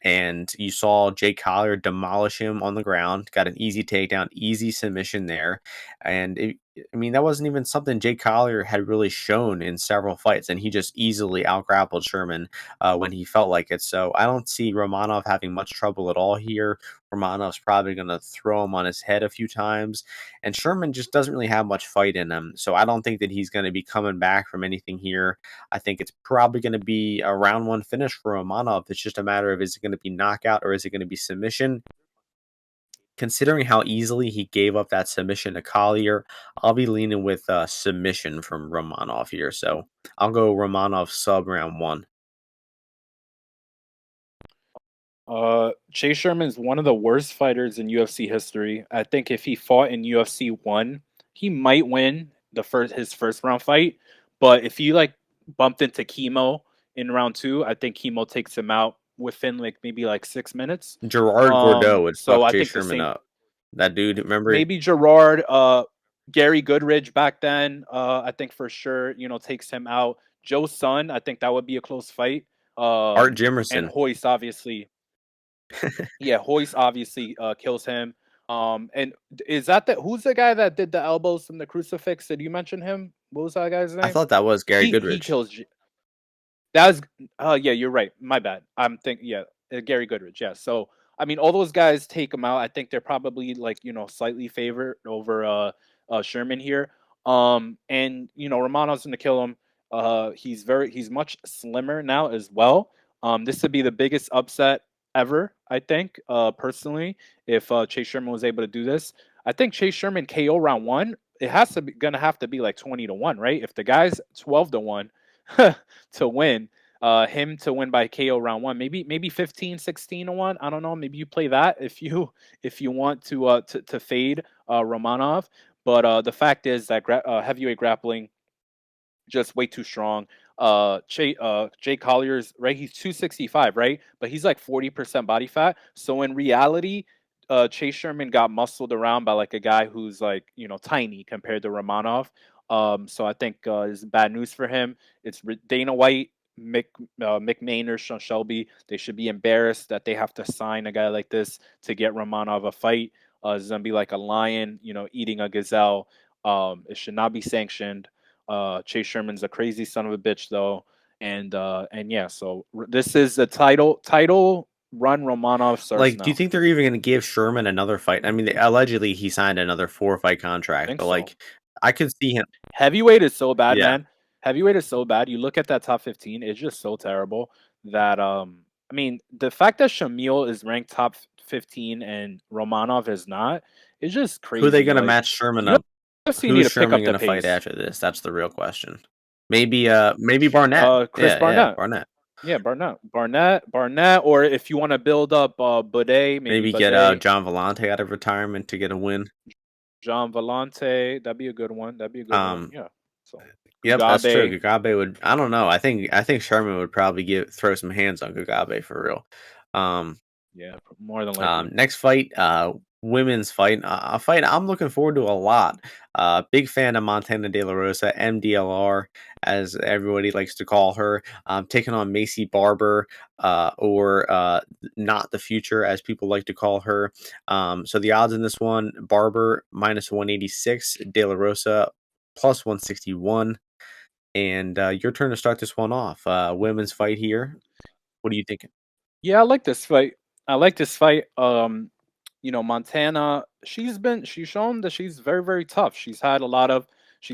And you saw Jake Collier demolish him on the ground, got an easy takedown, easy submission there. And I mean, that wasn't even something Jake Collier had really shown in several fights, and he just easily outgrappled Sherman when he felt like it. So I don't see Romanov having much trouble at all here. Romanov's probably going to throw him on his head a few times, and Sherman just doesn't really have much fight in him. So I don't think that he's going to be coming back from anything here. I think it's probably going to be a round 1 finish for Romanov. It's just a matter of is it going to be knockout or is it going to be submission? considering how easily he gave up that submission to Collier, I'll be leaning with submission from Romanov here. So I'll go Romanov sub round one. Chase Sherman's one of the worst fighters in UFC history. I think if he fought in UFC 1, he might win his first round fight. But if he like bumped into Chemo in round 2, I think Chemo takes him out within like maybe like 6 minutes. Gerard Gordeau would So fuck I Jay think the Sherman same up. That dude, remember maybe Gerard, Gary Goodridge back then, I think for sure, takes him out. Joe Sun, I think that would be a close fight. Art And Jimerson? Hoist, obviously. Yeah, Hoist obviously kills him. And is that who's the guy that did the elbows from the crucifix? Did you mention him? What was that guy's I name? thought that was Gary He Goodridge. kills. That was yeah, you're right. My bad. I'm thinking yeah, Gary Goodridge. Yeah. So I mean, all those guys take him out. I think they're probably like slightly favored over Sherman here. And Romanov's gonna kill him. He's much slimmer now as well. This would be the biggest upset ever, I think. Personally, if Chase Sherman was able to do this, I think Chase Sherman KO round one. It has to be gonna have to be like 20-1, right? If the guy's 12-1. To win, him to win by KO round one, maybe 15, 16-1. I don't know. Maybe you play that if you want to fade Romanov. But the fact is that heavyweight grappling just way too strong. Jay Collier's right. He's 265, right? But he's like 40% body fat. So in reality, Chase Sherman got muscled around by like a guy who's like tiny compared to Romanov. So I think it's bad news for him. It's Dana White, McMahon, or Sean Shelby. They should be embarrassed that they have to sign a guy like this to get Romanov a fight. It's gonna be like a lion, eating a gazelle. It should not be sanctioned. Chase Sherman's a crazy son of a bitch, though, and yeah. So this is the title run. Romanov starts Like, do you now. think they're even gonna give Sherman another fight? I mean, allegedly he signed another 4-fight I contract, think but so. like, I could see him. Heavyweight is so bad, Yeah, man. Heavyweight is so bad. You look at that top 15; it's just so terrible that I mean, the fact that Shamil is ranked top 15 and Romanov is not, is just who are they crazy. gonna Like match Sherman up? UFC need Who's to pick Sherman up the gonna fight pace. after this? That's the real question. Maybe Barnett. Chris Yeah, Barnett. Barnett. Yeah, Barnett, or if you want to build up Buday, maybe Maybe get Buday, John Vellante out of retirement to get a win. John Vellante, that'd be a good one. That'd be a good one. Um, Yeah. So yep, that's true. Gugabe, Gugabe would. I don't know. I think Sherman would probably throw some hands on Gugabe for real. Um, yeah, more than likely. Next fight, women's fight, a fight I'm looking forward to a lot. Big fan of Montana De La Rosa, MDLR, as everybody likes to call her, taking on Macy Barber, or not the future, as people like to call her. So the odds in this one: Barber minus 186, De La Rosa plus 161. And your turn to start this one off. Women's fight here. What are you thinking? Yeah, I like this fight. I like this fight. Montana, she's shown that she's very, very tough. She's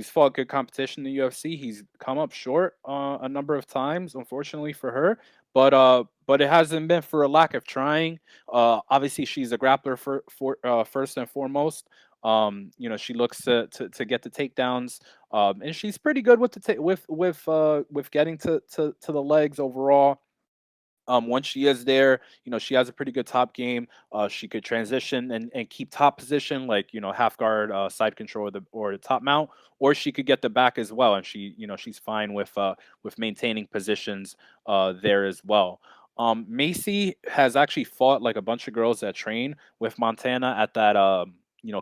fought good competition in the UFC. He's come up short a number of times, unfortunately for her. But it hasn't been for a lack of trying. Obviously she's a grappler for first and foremost. She looks to get the takedowns. And she's pretty good with with getting to the legs overall. Once she is there, she has a pretty good top game. She could transition and keep top position, like half guard, side control, or the top mount, or she could get the back as well, and she's fine with maintaining positions there as well. Macy has actually fought like a bunch of girls that train with Montana at that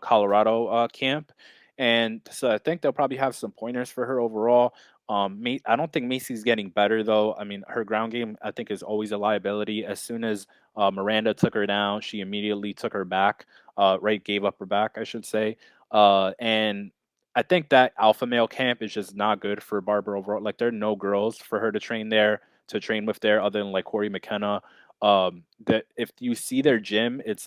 Colorado camp, and so I think they'll probably have some pointers for her overall. I don't think Macy's getting better though. I mean, her ground game I think is always a liability. As soon as Miranda took her down, she immediately took her back. Right, gave up her back, I should say. And I think that alpha male camp is just not good for Barber overall. Like, there are no girls for her to train there, to train with there, other than like Corey McKenna. That if you see their gym, it's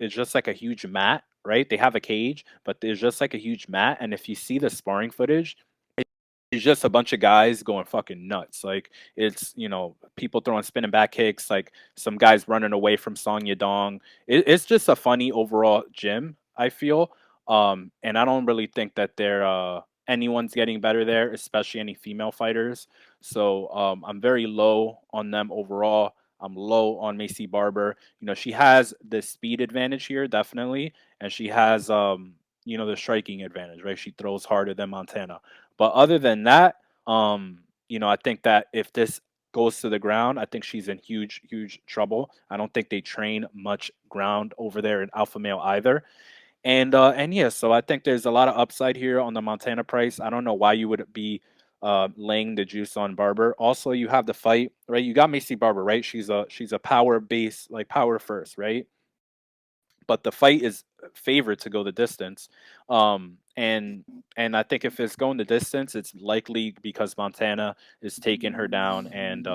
just like a huge mat, right? They have a cage, but there's just like a huge mat. And if you see the sparring footage, She's just a bunch of guys going fucking nuts. Like it's people throwing spinning back kicks, like some guys running away from Song Yadong. It's just a funny overall gym, I feel. And I don't really think that anyone's getting better there, especially any female fighters. So I'm very low on them overall. I'm low on Macy Barber. She has the speed advantage here, definitely, and she has the striking advantage, right? She throws harder than Montana. But other than that, I think that if this goes to the ground, I think she's in huge, huge trouble. I don't think they train much ground over there in Alpha Male either. And yeah, so I think there's a lot of upside here on the Montana price. I don't know why you would be laying the juice on Barber. Also, you have the fight, right? You got Macy Barber, right? She's a power base, like power first, right? But the fight is favored to go the distance. And I think if it's going the distance, it's likely because Montana is taking her down and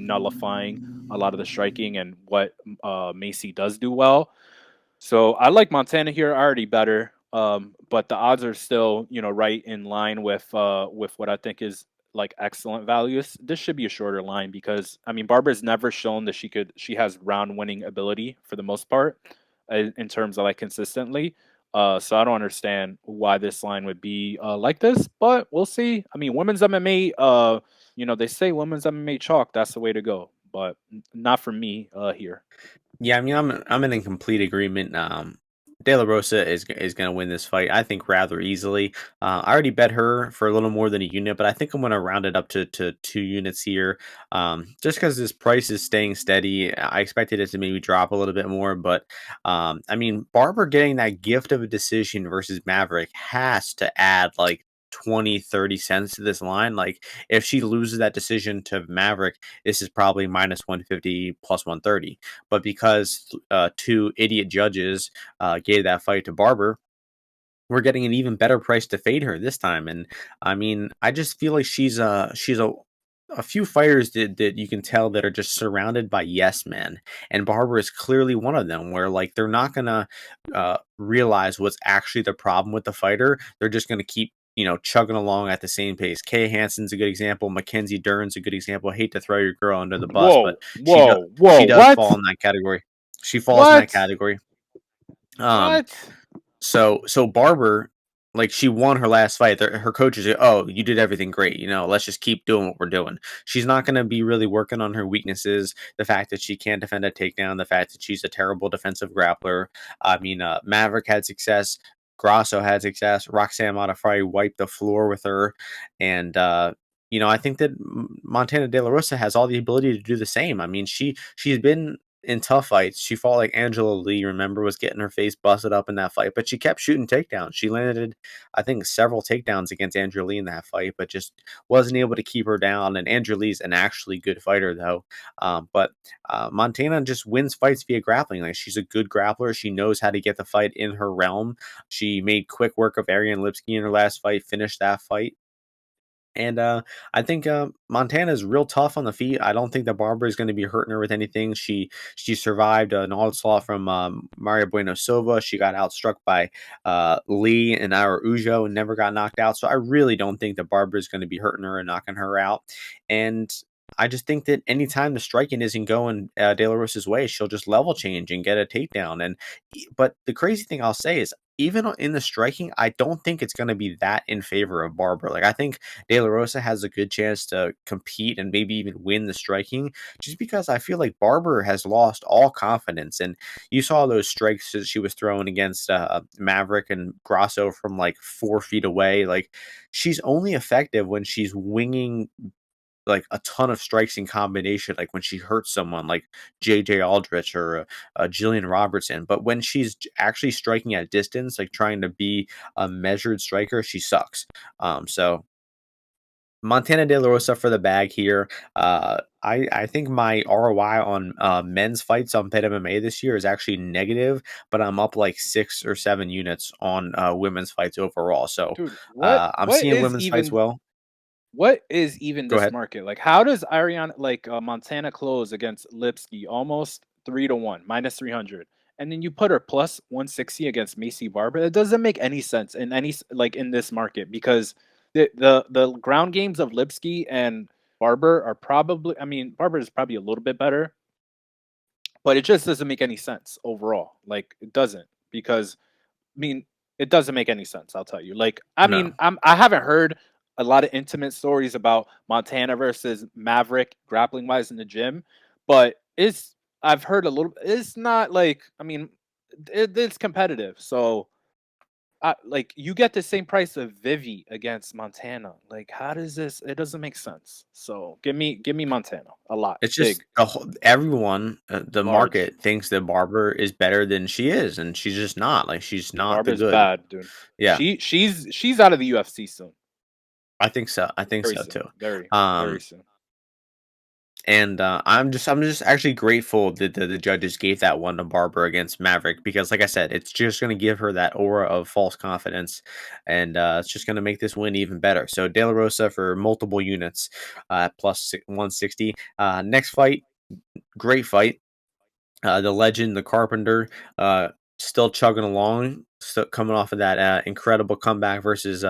nullifying a lot of the striking and what Macy does do well. So I like Montana here already better, but the odds are still right in line with what I think is like excellent values. This should be a shorter line because I mean Barbara's never shown that she has round winning ability for the most part in terms of like consistently. So I don't understand why this line would be like this, but we'll see. I mean, women's MMA, they say women's MMA chalk. That's the way to go, but not for me here. Yeah, I mean, I'm in complete agreement. De La Rosa is going to win this fight. I think rather easily. I already bet her for a little more than a unit, but I think I'm going to round it up to 2 units here. Just because this price is staying steady, I expected it to maybe drop a little bit more, but I mean, Barber getting that gift of a decision versus Maverick has to add like 20-30 cents to this line. Like if she loses that decision to Maverick, this is probably minus 150 plus 130. But because two idiot judges gave that fight to Barber, we're getting an even better price to fade her this time. And I mean, I just feel like she's a few fighters that you can tell that are just surrounded by yes men, and Barber is clearly one of them. Where like they're not gonna realize what's actually the problem with the fighter. They're just gonna keep chugging along at the same pace. Kay Hansen's a good example. Mackenzie Dern's a good example. I hate to throw your girl under the bus, but Whoa, she does whoa, she whoa! does What? fall in that category. She falls in that What? category. Um, What? so Barber, like she won her last fight. Her coaches say, "Oh, you did everything great. Let's just keep doing what we're doing." She's not going to be really working on her weaknesses. The fact that she can't defend a takedown, the fact that she's a terrible defensive grappler. I mean, Maverick had success. Grasso had success. Roxanne Modafferi wiped the floor with her, and I think that Montana De La Rosa has all the ability to do the same. I mean, she's been in tough fights. She fought like Angela Lee, remember, was getting her face busted up in that fight, but she kept shooting takedowns. She landed, I think, several takedowns against Angela Lee in that fight, but just wasn't able to keep her down. And Angela Lee's an actually good fighter, though. But Montana just wins fights via grappling. Like she's a good grappler. She knows how to get the fight in her realm. She made quick work of Ariane Lipsky in her last fight, finished that fight. And I think Montana's real tough on the feet. I don't think that Barber is going to be hurting her with anything. She survived an onslaught from Maria Bueno Silva. She got outstruck by Lee and Ujo and never got knocked out. So I really don't think that Barber is going to be hurting her and knocking her out. And I just think that anytime the striking isn't going De La Rosa's way, she'll just level change and get a takedown. But the crazy thing I'll say is, even in the striking, I don't think it's going to be that in favor of Barber. Like I think De La Rosa has a good chance to compete and maybe even win the striking, just because I feel like Barber has lost all confidence. And you saw those strikes that she was throwing against Maverick and Grasso from like 4 feet away. Like she's only effective when she's winging like a ton of strikes in combination, like when she hurts someone like JJ Aldrich or Jillian Robertson. But when she's actually striking at distance, like trying to be a measured striker, she sucks. So Montana De La Rosa for the bag here. I think my ROI on men's fights on Pet MMA this year is actually negative, but I'm up like 6 or 7 units on women's fights overall. So Dude, what I'm what seeing is women's fights even well. what is even Go this ahead. market? Like how does Ariana like Montana close against Lipsky almost 3-1, minus 300. And then you put her plus 160 against Macy Barber. It doesn't make any sense in any like in this market because The ground games of Lipski and Barber are probably, I mean, Barber is probably a little bit better, but it just doesn't make any sense overall. Like it doesn't, because I mean, it doesn't make any sense. I'll tell you. Like, I mean, No. I haven't heard a lot of intimate stories about Montana versus Maverick grappling wise in the gym, but I've heard a little. It's not like, I mean, it's competitive. So, like, you get the same price of Vivi against Montana. Like, how does this? It doesn't make sense. So, give me Montana a lot, It's just big, the whole everyone, the large. market thinks that Barber is better than she is, and she's just not. Like, she's not the Barber's good. bad, dude. Yeah, She's out of the UFC soon. I think so. I think Very so soon. too. Very Um, soon. and I'm just actually grateful that the judges gave that one to Barber against Maverick because, like I said, it's just going to give her that aura of false confidence, and it's just going to make this win even better. So De La Rosa for multiple units, plus 160. Next fight, great fight. The legend, the Carpenter, still chugging along, still coming off of that incredible comeback versus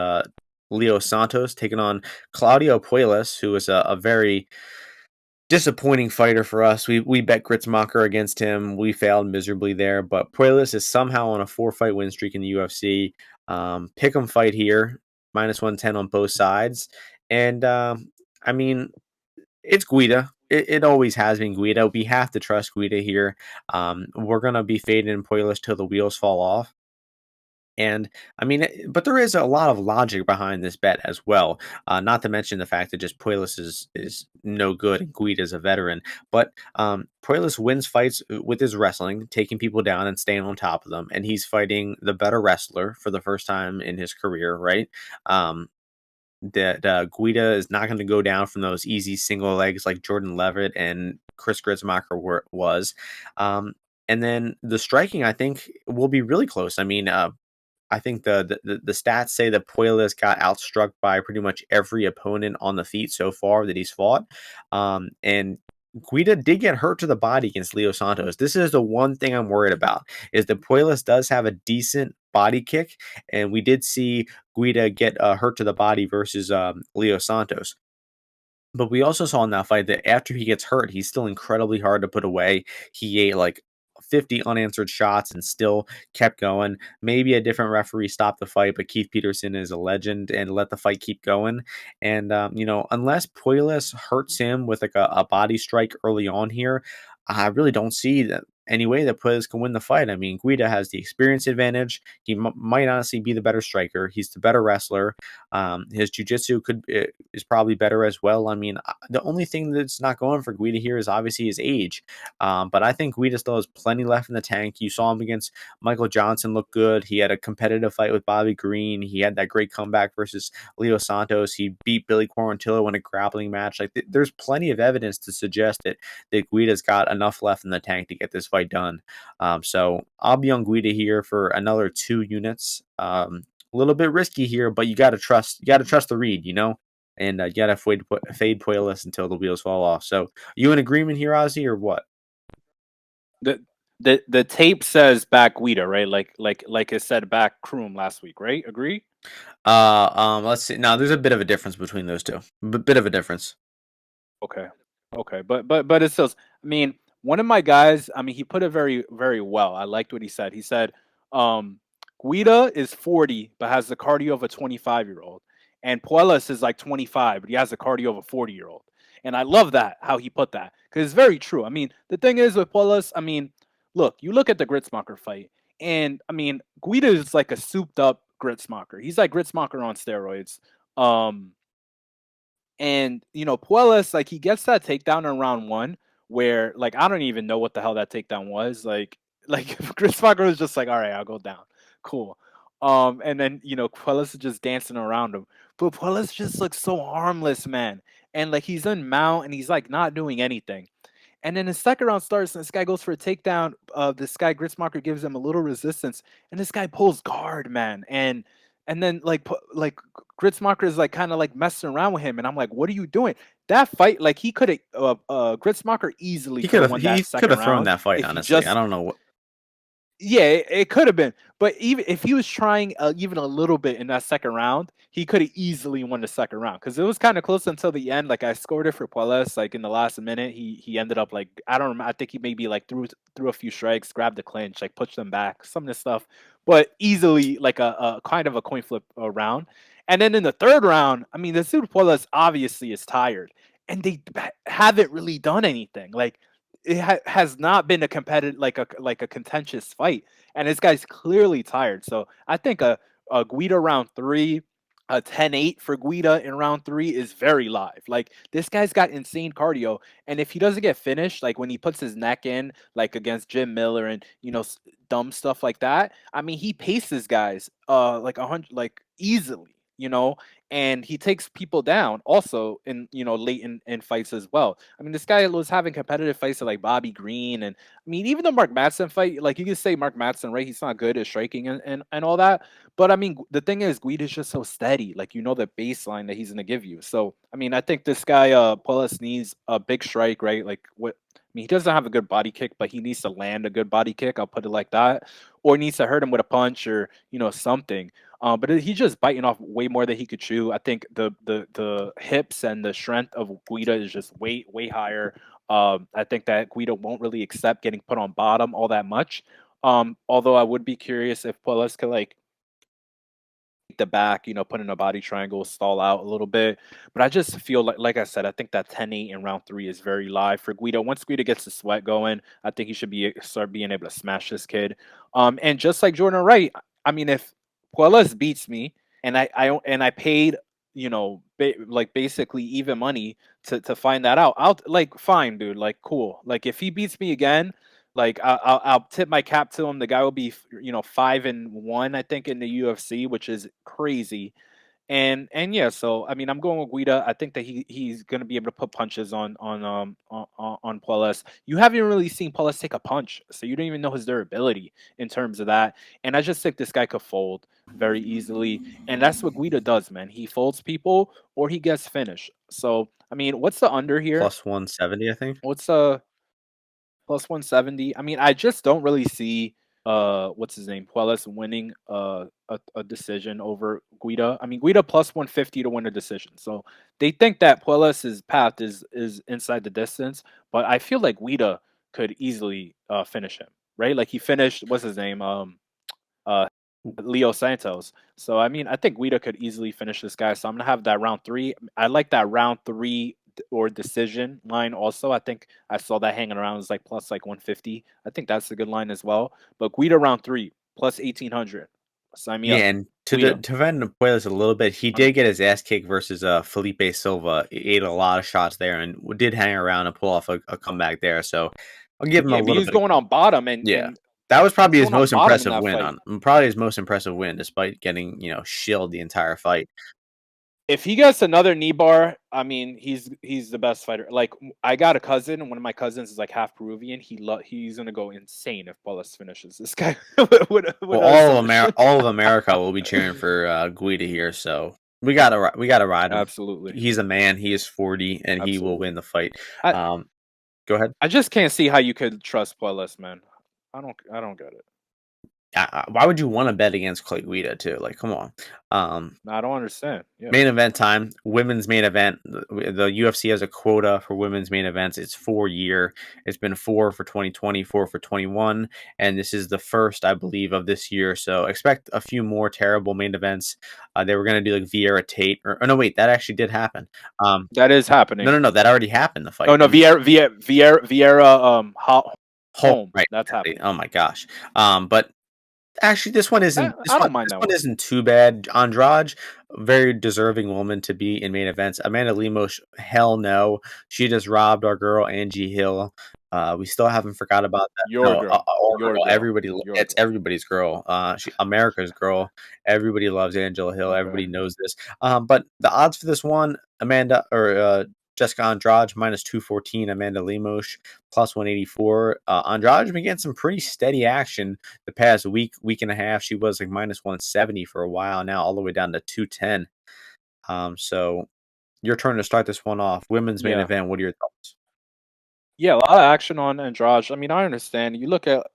Leo Santos, taking on Claudio Puelles, who was a very disappointing fighter for us. We bet Gritzmacher against him. We failed miserably there, but Puelles is somehow on a 4-fight win streak in the UFC. Pick 'em fight here, -110 on both sides, and I mean it's Guida. It always has been Guida. We have to trust Guida here. We're gonna be fading Puelles till the wheels fall off. And I mean, but there is a lot of logic behind this bet as well. Not to mention the fact that just Puelles is no good and Guida is a veteran. But Puelles wins fights with his wrestling, taking people down and staying on top of them. And he's fighting the better wrestler for the first time in his career, right? That Guida is not going to go down from those easy single legs like Jordan Levitt and Chris Gritzmacher was. Um, and then the striking, I think, will be really close. I mean, I think the stats say that Puelles got outstruck by pretty much every opponent on the feet so far that he's fought. And Guida did get hurt to the body against Leo Santos. This is the one thing I'm worried about is that Puelles does have a decent body kick, and we did see Guida get hurt to the body versus Leo Santos. But we also saw in that fight that after he gets hurt, he's still incredibly hard to put away. He ate like 50 unanswered shots and still kept going. Maybe a different referee stopped the fight, but Keith Peterson is a legend and let the fight keep going. And, unless Puelles hurts him with like a body strike early on here, I really don't see that any way that Puelles can win the fight. I mean, Guida has the experience advantage. He might honestly be the better striker. He's the better wrestler. His jiu-jitsu is probably better as well. I mean, the only thing that's not going for Guida here is obviously his age. But I think Guida still has plenty left in the tank. You saw him against Michael Johnson look good. He had a competitive fight with Bobby Green. He had that great comeback versus Leo Santos. He beat Billy Quarantillo in a grappling match. Like there's plenty of evidence to suggest that Guida's got enough left in the tank to get this fight done. So I'll be on Guida here for another 2 units. A little bit risky here, but you got to trust. You got to trust the read, and you got to fade Puelles until the wheels fall off. So, you in agreement here, Ozzy, or what? The the tape says back Guida, right? Like it said back Kroom last week, right? Agree? Let's see. Now, there's a bit of a difference between those two. Bit of a difference. Okay. Okay. But it still, I mean, one of my guys, I mean, he put it very, very well. I liked what he said. He said, um, Guida is 40, but has the cardio of a 25-year-old. And Puelles is like 25, but he has the cardio of a 40-year-old. And I love that, how he put that, because it's very true. I mean, the thing is with Puelles, I mean, look, you look at the Gritzmacher fight, and I mean, Guida is like a souped up Gritzmacher. He's like Gritzmacher on steroids. Um, and Puelles, like he gets that takedown in round one, where like I don't even know what the hell that takedown was. Like Chris Parker was just like, all right, I'll go down. Cool. And then Puelles is just dancing around him. But Puelles just looks so harmless, man. And like he's in mount and he's like not doing anything. And then the second round starts, and this guy goes for a takedown. This guy Gritzmacher gives him a little resistance, and this guy pulls guard, man. And then like Gritzmacher is like kind of like messing around with him, and I'm like, what are you doing? That fight, like he could have Gritzmacher easily He could could have have won he that could second have thrown round that fight. if he Honestly, I just don't know what. Yeah, it could have been, but even if he was trying even a little bit in that second round, he could have easily won the second round because it was kind of close until the end. Like I scored it for Puelles, like in the last minute, he ended up like I don't remember. I think he maybe like threw a few strikes, grabbed the clinch, like pushed them back, some of this stuff, but easily like a kind of a coin flip round. And then in the third round, I mean, the dude Puelles obviously is tired, and they haven't really done anything. Like it has not been a competitive like a contentious fight, and this guy's clearly tired. So I think a Guida round three, a 10-8 for Guida in round three is very live. Like this guy's got insane cardio, and if he doesn't get finished, like when he puts his neck in, like against Jim Miller and dumb stuff like that, I mean he paces guys like 100 like easily. And he takes people down also in late in fights as well. I mean, this guy was having competitive fights with like Bobby Green, and I mean, even the Mark Madsen fight, like you can say Mark Madsen, right? He's not good at striking and all that. But I mean, the thing is, Guida's just so steady. Like the baseline that he's gonna give you. So I mean, I think this guy Puelles needs a big strike, right? Like what. I mean, he doesn't have a good body kick, but he needs to land a good body kick. I'll put it like that, or needs to hurt him with a punch or something. But he's just biting off way more than he could chew. I think the hips and the strength of Guida is just way higher. I think that Guida won't really accept getting put on bottom all that much. Although I would be curious if Puelles could like the back, put in a body triangle, stall out a little bit. But I just feel like I said, I think that 10-8 in round three is very live for Guida. Once Guida gets the sweat going, I think he should start being able to smash this kid. And just like Jordan Wright, I mean, if Puelles beats me and I paid, like basically even money to find that out, I'll like fine, dude, like cool. Like if he beats me again, like I'll tip my cap to him. The guy will be 5-1, I think, in the UFC, which is crazy. And yeah, so I mean, I'm going with Guida. I think that he's gonna be able to put punches on Puelles. You haven't really seen Puelles take a punch, so you don't even know his durability in terms of that. And I just think this guy could fold very easily, and that's what Guida does, man. He folds people or he gets finished. So I mean, what's the under here? Plus 170, I think. What's plus 170. I mean, I just don't really see what's his name? Puelles winning a decision over Guida. I mean, Guida plus 150 to win a decision. So they think that Puelles' path is inside the distance, but I feel like Guida could easily finish him, right? Like he finished what's his name? Uh Leo Santos. So I mean, I think Guida could easily finish this guy. So I'm gonna have that round three. I like that round three or decision line also. I think I saw that hanging around is like plus like 150. I think that's a good line as well. But Guida round three plus 1800. Sign me up. Yeah, and to Guida. defend Puelles a little bit, he did get his ass kicked versus Felipe Silva. He ate a lot of shots there and did hang around and pull off a comeback there. So I'll give him a Yeah, but he little was bit of going on bottom and yeah. and That was he was probably his going on most bottom in impressive that win fight. on probably his most impressive win despite getting, shilled the entire fight. If he gets another knee bar, I mean, he's the best fighter. Like I got a cousin, and one of my cousins is like half Peruvian. He's gonna go insane if Bullis finishes this guy with Well, a submission. All of America will be cheering for Guida here, so we gotta ride him. Absolutely, He's a man. He is 40, and he will absolutely. win the fight. I Um, Go ahead. I just can't see how you could trust Bullis, man. I don't get it. Why would you want to bet against Clay Guida too? Like, come on. Um, I don't understand. Yeah, Main event time, women's main event. The UFC has a quota for women's main events. It's 4 year. It's been four for 2020, four for 21, and this is the first, I believe, of this year. So expect a few more terrible main events. They were going to do like Vieira Tate, or no, wait, that actually did happen. that is No, happening. no, no, that already happened. The Oh fight. no, Vieira home. Right, That's exactly. happening. Oh my gosh. But actually, I don't mind this that one one. isn't too bad. Andrade, very deserving woman to be in main events. Amanda Lemos, hell no, she just robbed our girl Angie Hill. We still haven't forgot about that. Your No, girl, our your girl. girl, your It's girl. everybody's girl. America's girl. Everybody loves Angela Hill. Okay. Everybody knows this. But the odds for this one, Amanda or Jessica Andrade minus 214. Amanda Lemos plus 184. Andrade's been getting some pretty steady action the past week and a half. She was like minus 170 for a while now, all the way down to 210. So your turn to start this one off. Women's main Yeah. event. What are your thoughts? Yeah, a lot of action on Andrade. I mean, I understand. You look at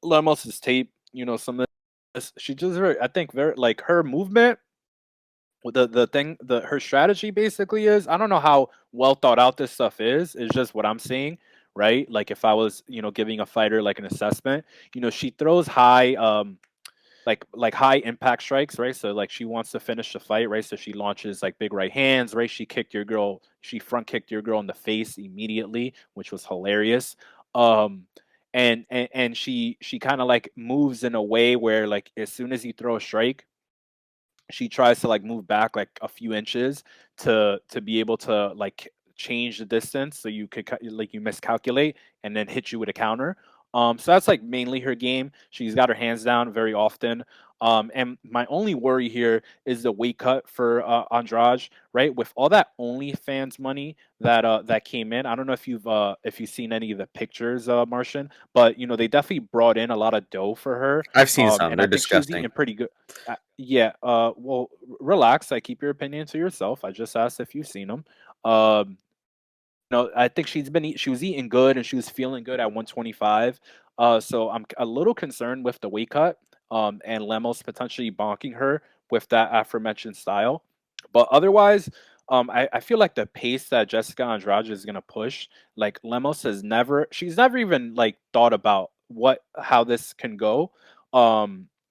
Lemos's tape, some of this, she just very, I think, very like her movement. The thing, her strategy basically is, I don't know how well thought out this stuff is. It's just what I'm seeing, right? Like if I was, giving a fighter like an assessment, she throws high, like high impact strikes, right? So like she wants to finish the fight, right? So she launches like big right hands, right? She front kicked your girl in the face immediately, which was hilarious. Um, and she kind of like moves in a way where like as soon as you throw a strike, she tries to like move back like a few inches to be able to like change the distance so you could like you miscalculate and then hit you with a counter. So that's like mainly her game. She's got her hands down very often. And my only worry here is the weight cut for Andrade, right? With all that OnlyFans money that came in. I don't know if you've seen any of the pictures, Martian, but they definitely brought in a lot of dough for her. I've seen some. And They're I think she was disgusting. eating pretty good. Yeah. Well, relax. I keep your opinion to yourself. I just asked if you've seen them. Um, no, I think she was eating good and she was feeling good at 125. So I'm a little concerned with the weight cut. And Lemos potentially bonking her with that aforementioned style. But otherwise, I feel like the pace that Jessica Andrade is gonna push, like she's never even like thought about how this can go.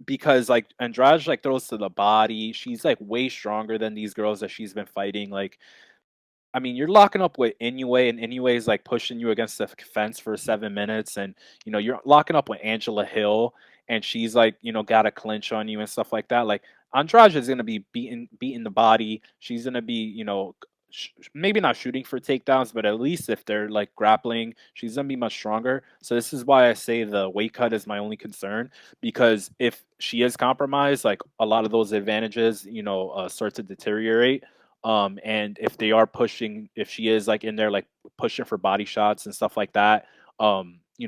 Because like Andrade like throws to the body. She's like way stronger than these girls that she's been fighting. Like, I mean, you're locking up with Inoue, and Inoue is like pushing you against the fence for 7 minutes, and you're locking up with Angela Hill, and she's like got a clinch on you and stuff like that. Like Andrade is gonna be beating the body. She's gonna be maybe not shooting for takedowns, but at least if they're like grappling, she's gonna be much stronger. So this is why I say the weight cut is my only concern, because if she is compromised, like a lot of those advantages start to deteriorate. And if they are pushing, if she is like in there like pushing for body shots and stuff like that,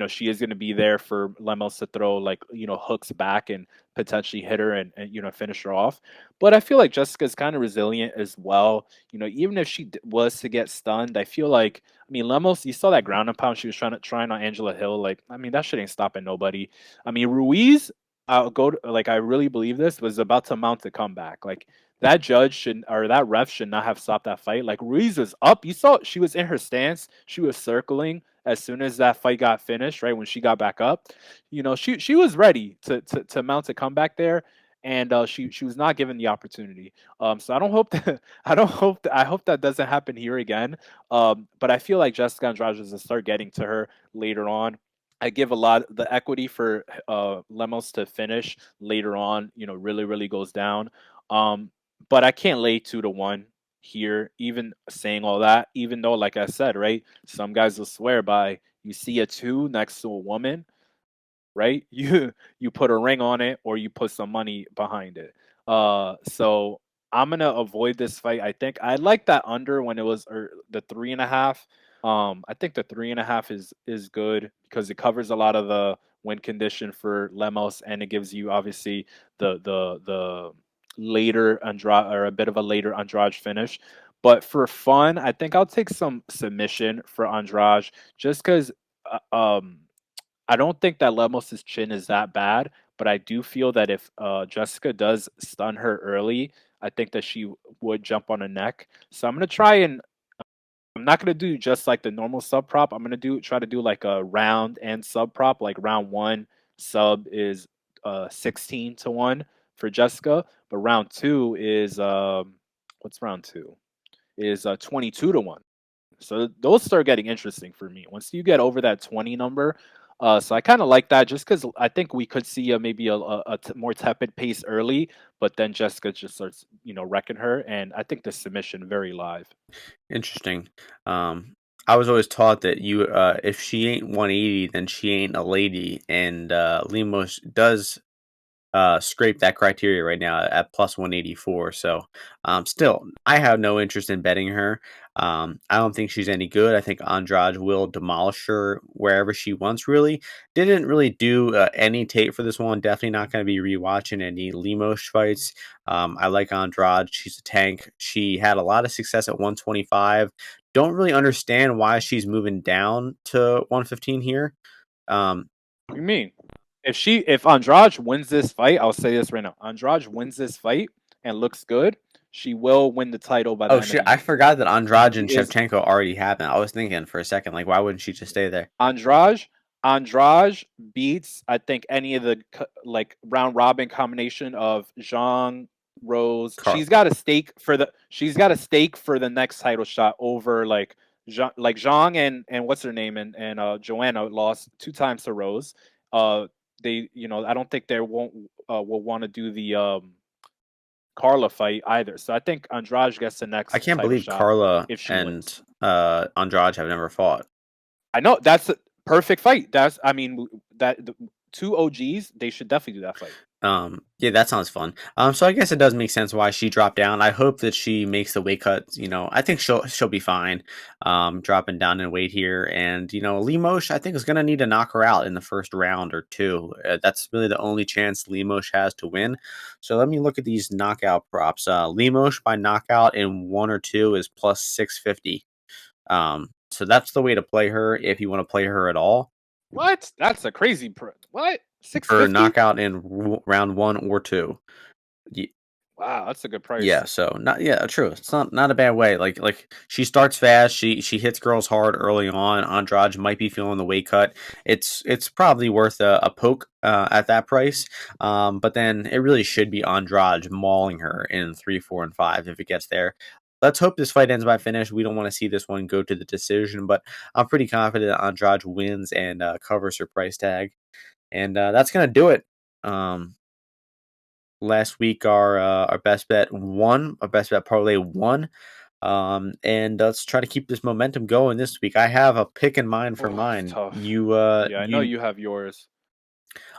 she is going to be there for Lemos to throw like hooks back and potentially hit her and finish her off. But I feel like Jessica's kind of resilient as well. Even if she was to get stunned, I feel like, I mean, Lemos, you saw that ground and pound she was trying on Angela Hill. Like, I mean, that shit ain't stopping nobody. I mean, Ruiz, like I really believe this was about to mount a comeback. Like that judge should, or that ref should not have stopped that fight. Like Ruiz was up. You saw she was in her stance. She was circling as soon as that fight got finished, right? When she got back up. She was ready to mount a comeback there. And she was not given the opportunity. So I don't hope that I hope that doesn't happen here again. But I feel like Jessica Andrade is to start getting to her later on. I give a lot the equity for Lemos to finish later on. Really really goes down. Um, but I can't lay 2-1 here. Even saying all that, even though, like I said, right, some guys will swear by you see a 2 next to a woman, right? You put a ring on it or you put some money behind it. So I'm gonna avoid this fight. I think I like that under when it was or the 3.5. I think the 3.5 is good because it covers a lot of the win condition for Lemos and it gives you obviously the later Andrade or a bit of a later Andrade finish. But for fun, I think I'll take some submission for Andrade just because I don't think that Lemos's chin is that bad, but I do feel that if Jessica does stun her early, I think that she would jump on a neck. So I'm gonna try and I'm not gonna do just like the normal sub prop. I'm gonna try to do like a round and sub prop. Like round one sub is 16-1 for Jessica, but round two is what's round two? Is 22-1. So those start getting interesting for me once you get over that 20 number. So I kind of like that just because I think we could see maybe more tepid pace early, but then Jessica just starts, wrecking her. And I think the submission very live. Interesting. I was always taught that if she ain't 180, then she ain't a lady, and Lemos does scrape that criteria right now at plus 184. So, still, I have no interest in betting her. I don't think she's any good. I think Andrade will demolish her wherever she wants, really. Didn't really do any tape for this one. Definitely not going to be rewatching any Lemos fights. I like Andrade. She's a tank. She had a lot of success at 125. Don't really understand why she's moving down to 115 here. Um, What do you mean? If Andrade wins this fight, I'll say this right now. Andrade wins this fight and looks good, she will win the title by the Oh end of shit, the I year. forgot that Andrade She and is Shevchenko already happened. I was thinking for a second, like, why wouldn't she just stay there? Andrade. Andrade beats, I think, any of the like round robin combination of Zhang, Rose. Carla. She's got a stake for the next title shot over like Zhang and what's her name and Joanna lost 2 times to Rose. They I don't think they won't will want to do the Carla fight either. So I think Andrade gets the I next can't title believe shot Carla if she and wins. Andrade have never fought. I know that's a perfect fight. That's I mean that the two OGs they should definitely do that fight. Yeah, that sounds fun. So I guess it does make sense why she dropped down. I hope that she makes the weight cut. I think she'll be fine. Dropping down in weight here, and Lemos, I think is gonna need to knock her out in the first round or two. That's really the only chance Lemos has to win. So let me look at these knockout props. Lemos by knockout in 1 or 2 is plus 650. So that's the way to play her if you want to play her at all. What? That's a crazy what? For 650? knockout in round 1 or 2. Wow, that's a good Yeah, price. so not yeah, true. It's not a bad way. Like she starts fast, she hits girls hard early on. Andrade might be feeling the weight cut. It's probably worth a poke at that price. But then it really should be Andrade mauling her in 3, 4, and 5 if it gets there. Let's hope this fight ends by finish. We don't want to see this one go to the decision, but I'm pretty confident that Andrade wins and covers her price tag. And that's gonna do it. Last week, our best bet won. Our best bet parlay won. And let's try to keep this momentum going this week. I have a pick in mind for Oh, it's mine. tough. Yeah, I know you have yours.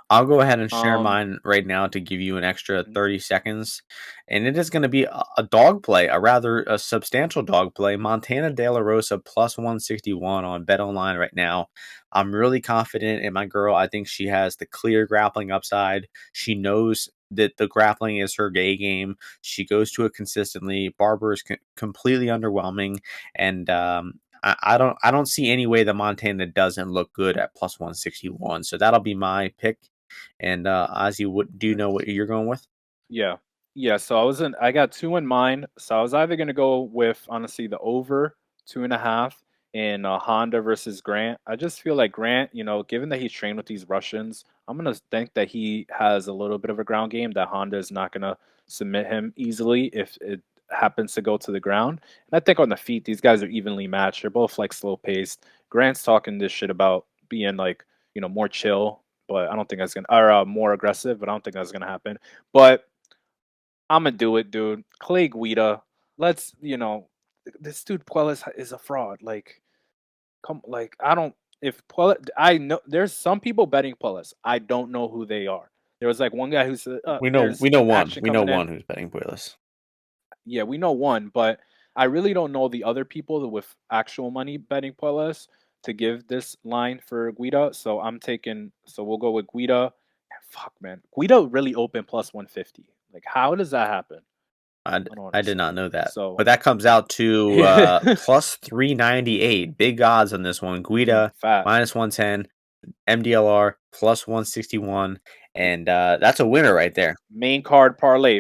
I'll go ahead and share Um, mine right now to give you an extra mhm. 30 seconds. And it is going to be a dog play, a rather a substantial dog play. Montana De La Rosa plus 161 on Bet Online right now. I'm really confident in my girl. I think she has the clear grappling upside. She knows that the grappling is her gay game. She goes to it consistently. Barber is completely underwhelming. And I don't see any way that Montana doesn't look good at plus 161. So that'll be my pick. And Ozzy, what do you know what you're going with? Yeah. Yeah, so I got 2 in mind. So I was either gonna go with, honestly, the over 2.5 in, Honda versus Grant. I just feel like Grant, given that he's trained with these Russians, I'm gonna think that he has a little bit of a ground game that Honda is not gonna submit him easily if it happens to go to the ground. And I think on the feet, these guys are evenly matched. They're both, like, slow paced. Grant's talking this shit about being, like, more chill, but I don't think that's gonna or, more aggressive, but I don't think that's gonna happen. But Imma do it, dude. Clay Guida. Let's, this dude Puelles is a fraud. Like, I don't. If Puelles, I know there's some people betting Puelles. I don't know who they are. There was like one guy who said, We know "There's we know one. action We know coming in." one who's betting Puelas. Yeah, we know one, but I really don't know the other people that with actual money betting Puelles to give this line for Guida. So I'm taking. So we'll go with Guida. Fuck, man. Guida really open plus 150. Like, how does that happen? I don't I did not understand. know that. But So, that comes out to plus 398. Big odds on this one. Guida fat minus 110, MDLR plus 161. And that's a winner right there. main card parlay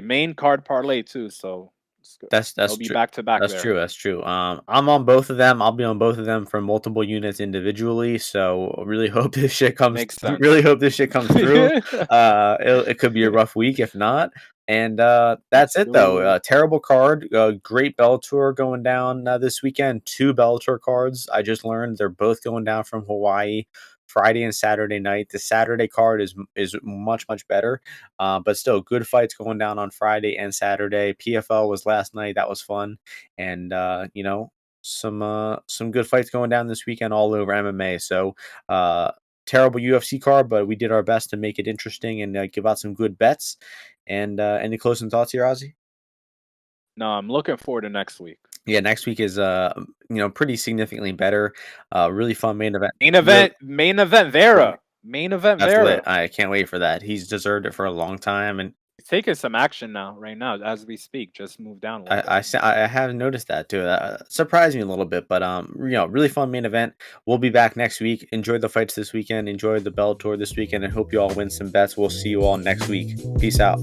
too. So it's good. That's It'll be true. back to back That's there. true. That's true. I'm on both of them. I'll be on both of them for multiple units individually. So really hope this shit comes. Makes Really sense. hope this shit comes through. It could be a rough week if not. And that's it though. Absolutely. Terrible card. Great Bellator going down this weekend. 2 Bellator cards. I just learned they're both going down from Hawaii. Friday and Saturday night. The Saturday card is much better. But still, good fights going down on Friday and Saturday. PFL was last night. That was fun, and some good fights going down this weekend all over MMA. So terrible UFC card, but we did our best to make it interesting and give out some good bets. And any closing thoughts here, Ozzy? No, I'm looking forward to next week. Yeah, next week is pretty significantly better. Really fun main event. Main event Vera. Main event That's lit. Vera. I can't wait for that. He's deserved it for a long time, and He's taking some action now, right now, as we speak. Just moved down a little bit. I have noticed that too. Surprised me a little bit, but really fun main event. We'll be back next week. Enjoy the fights this weekend. Enjoy the Bellator this weekend, and hope you all win some bets. We'll see you all next week. Peace out.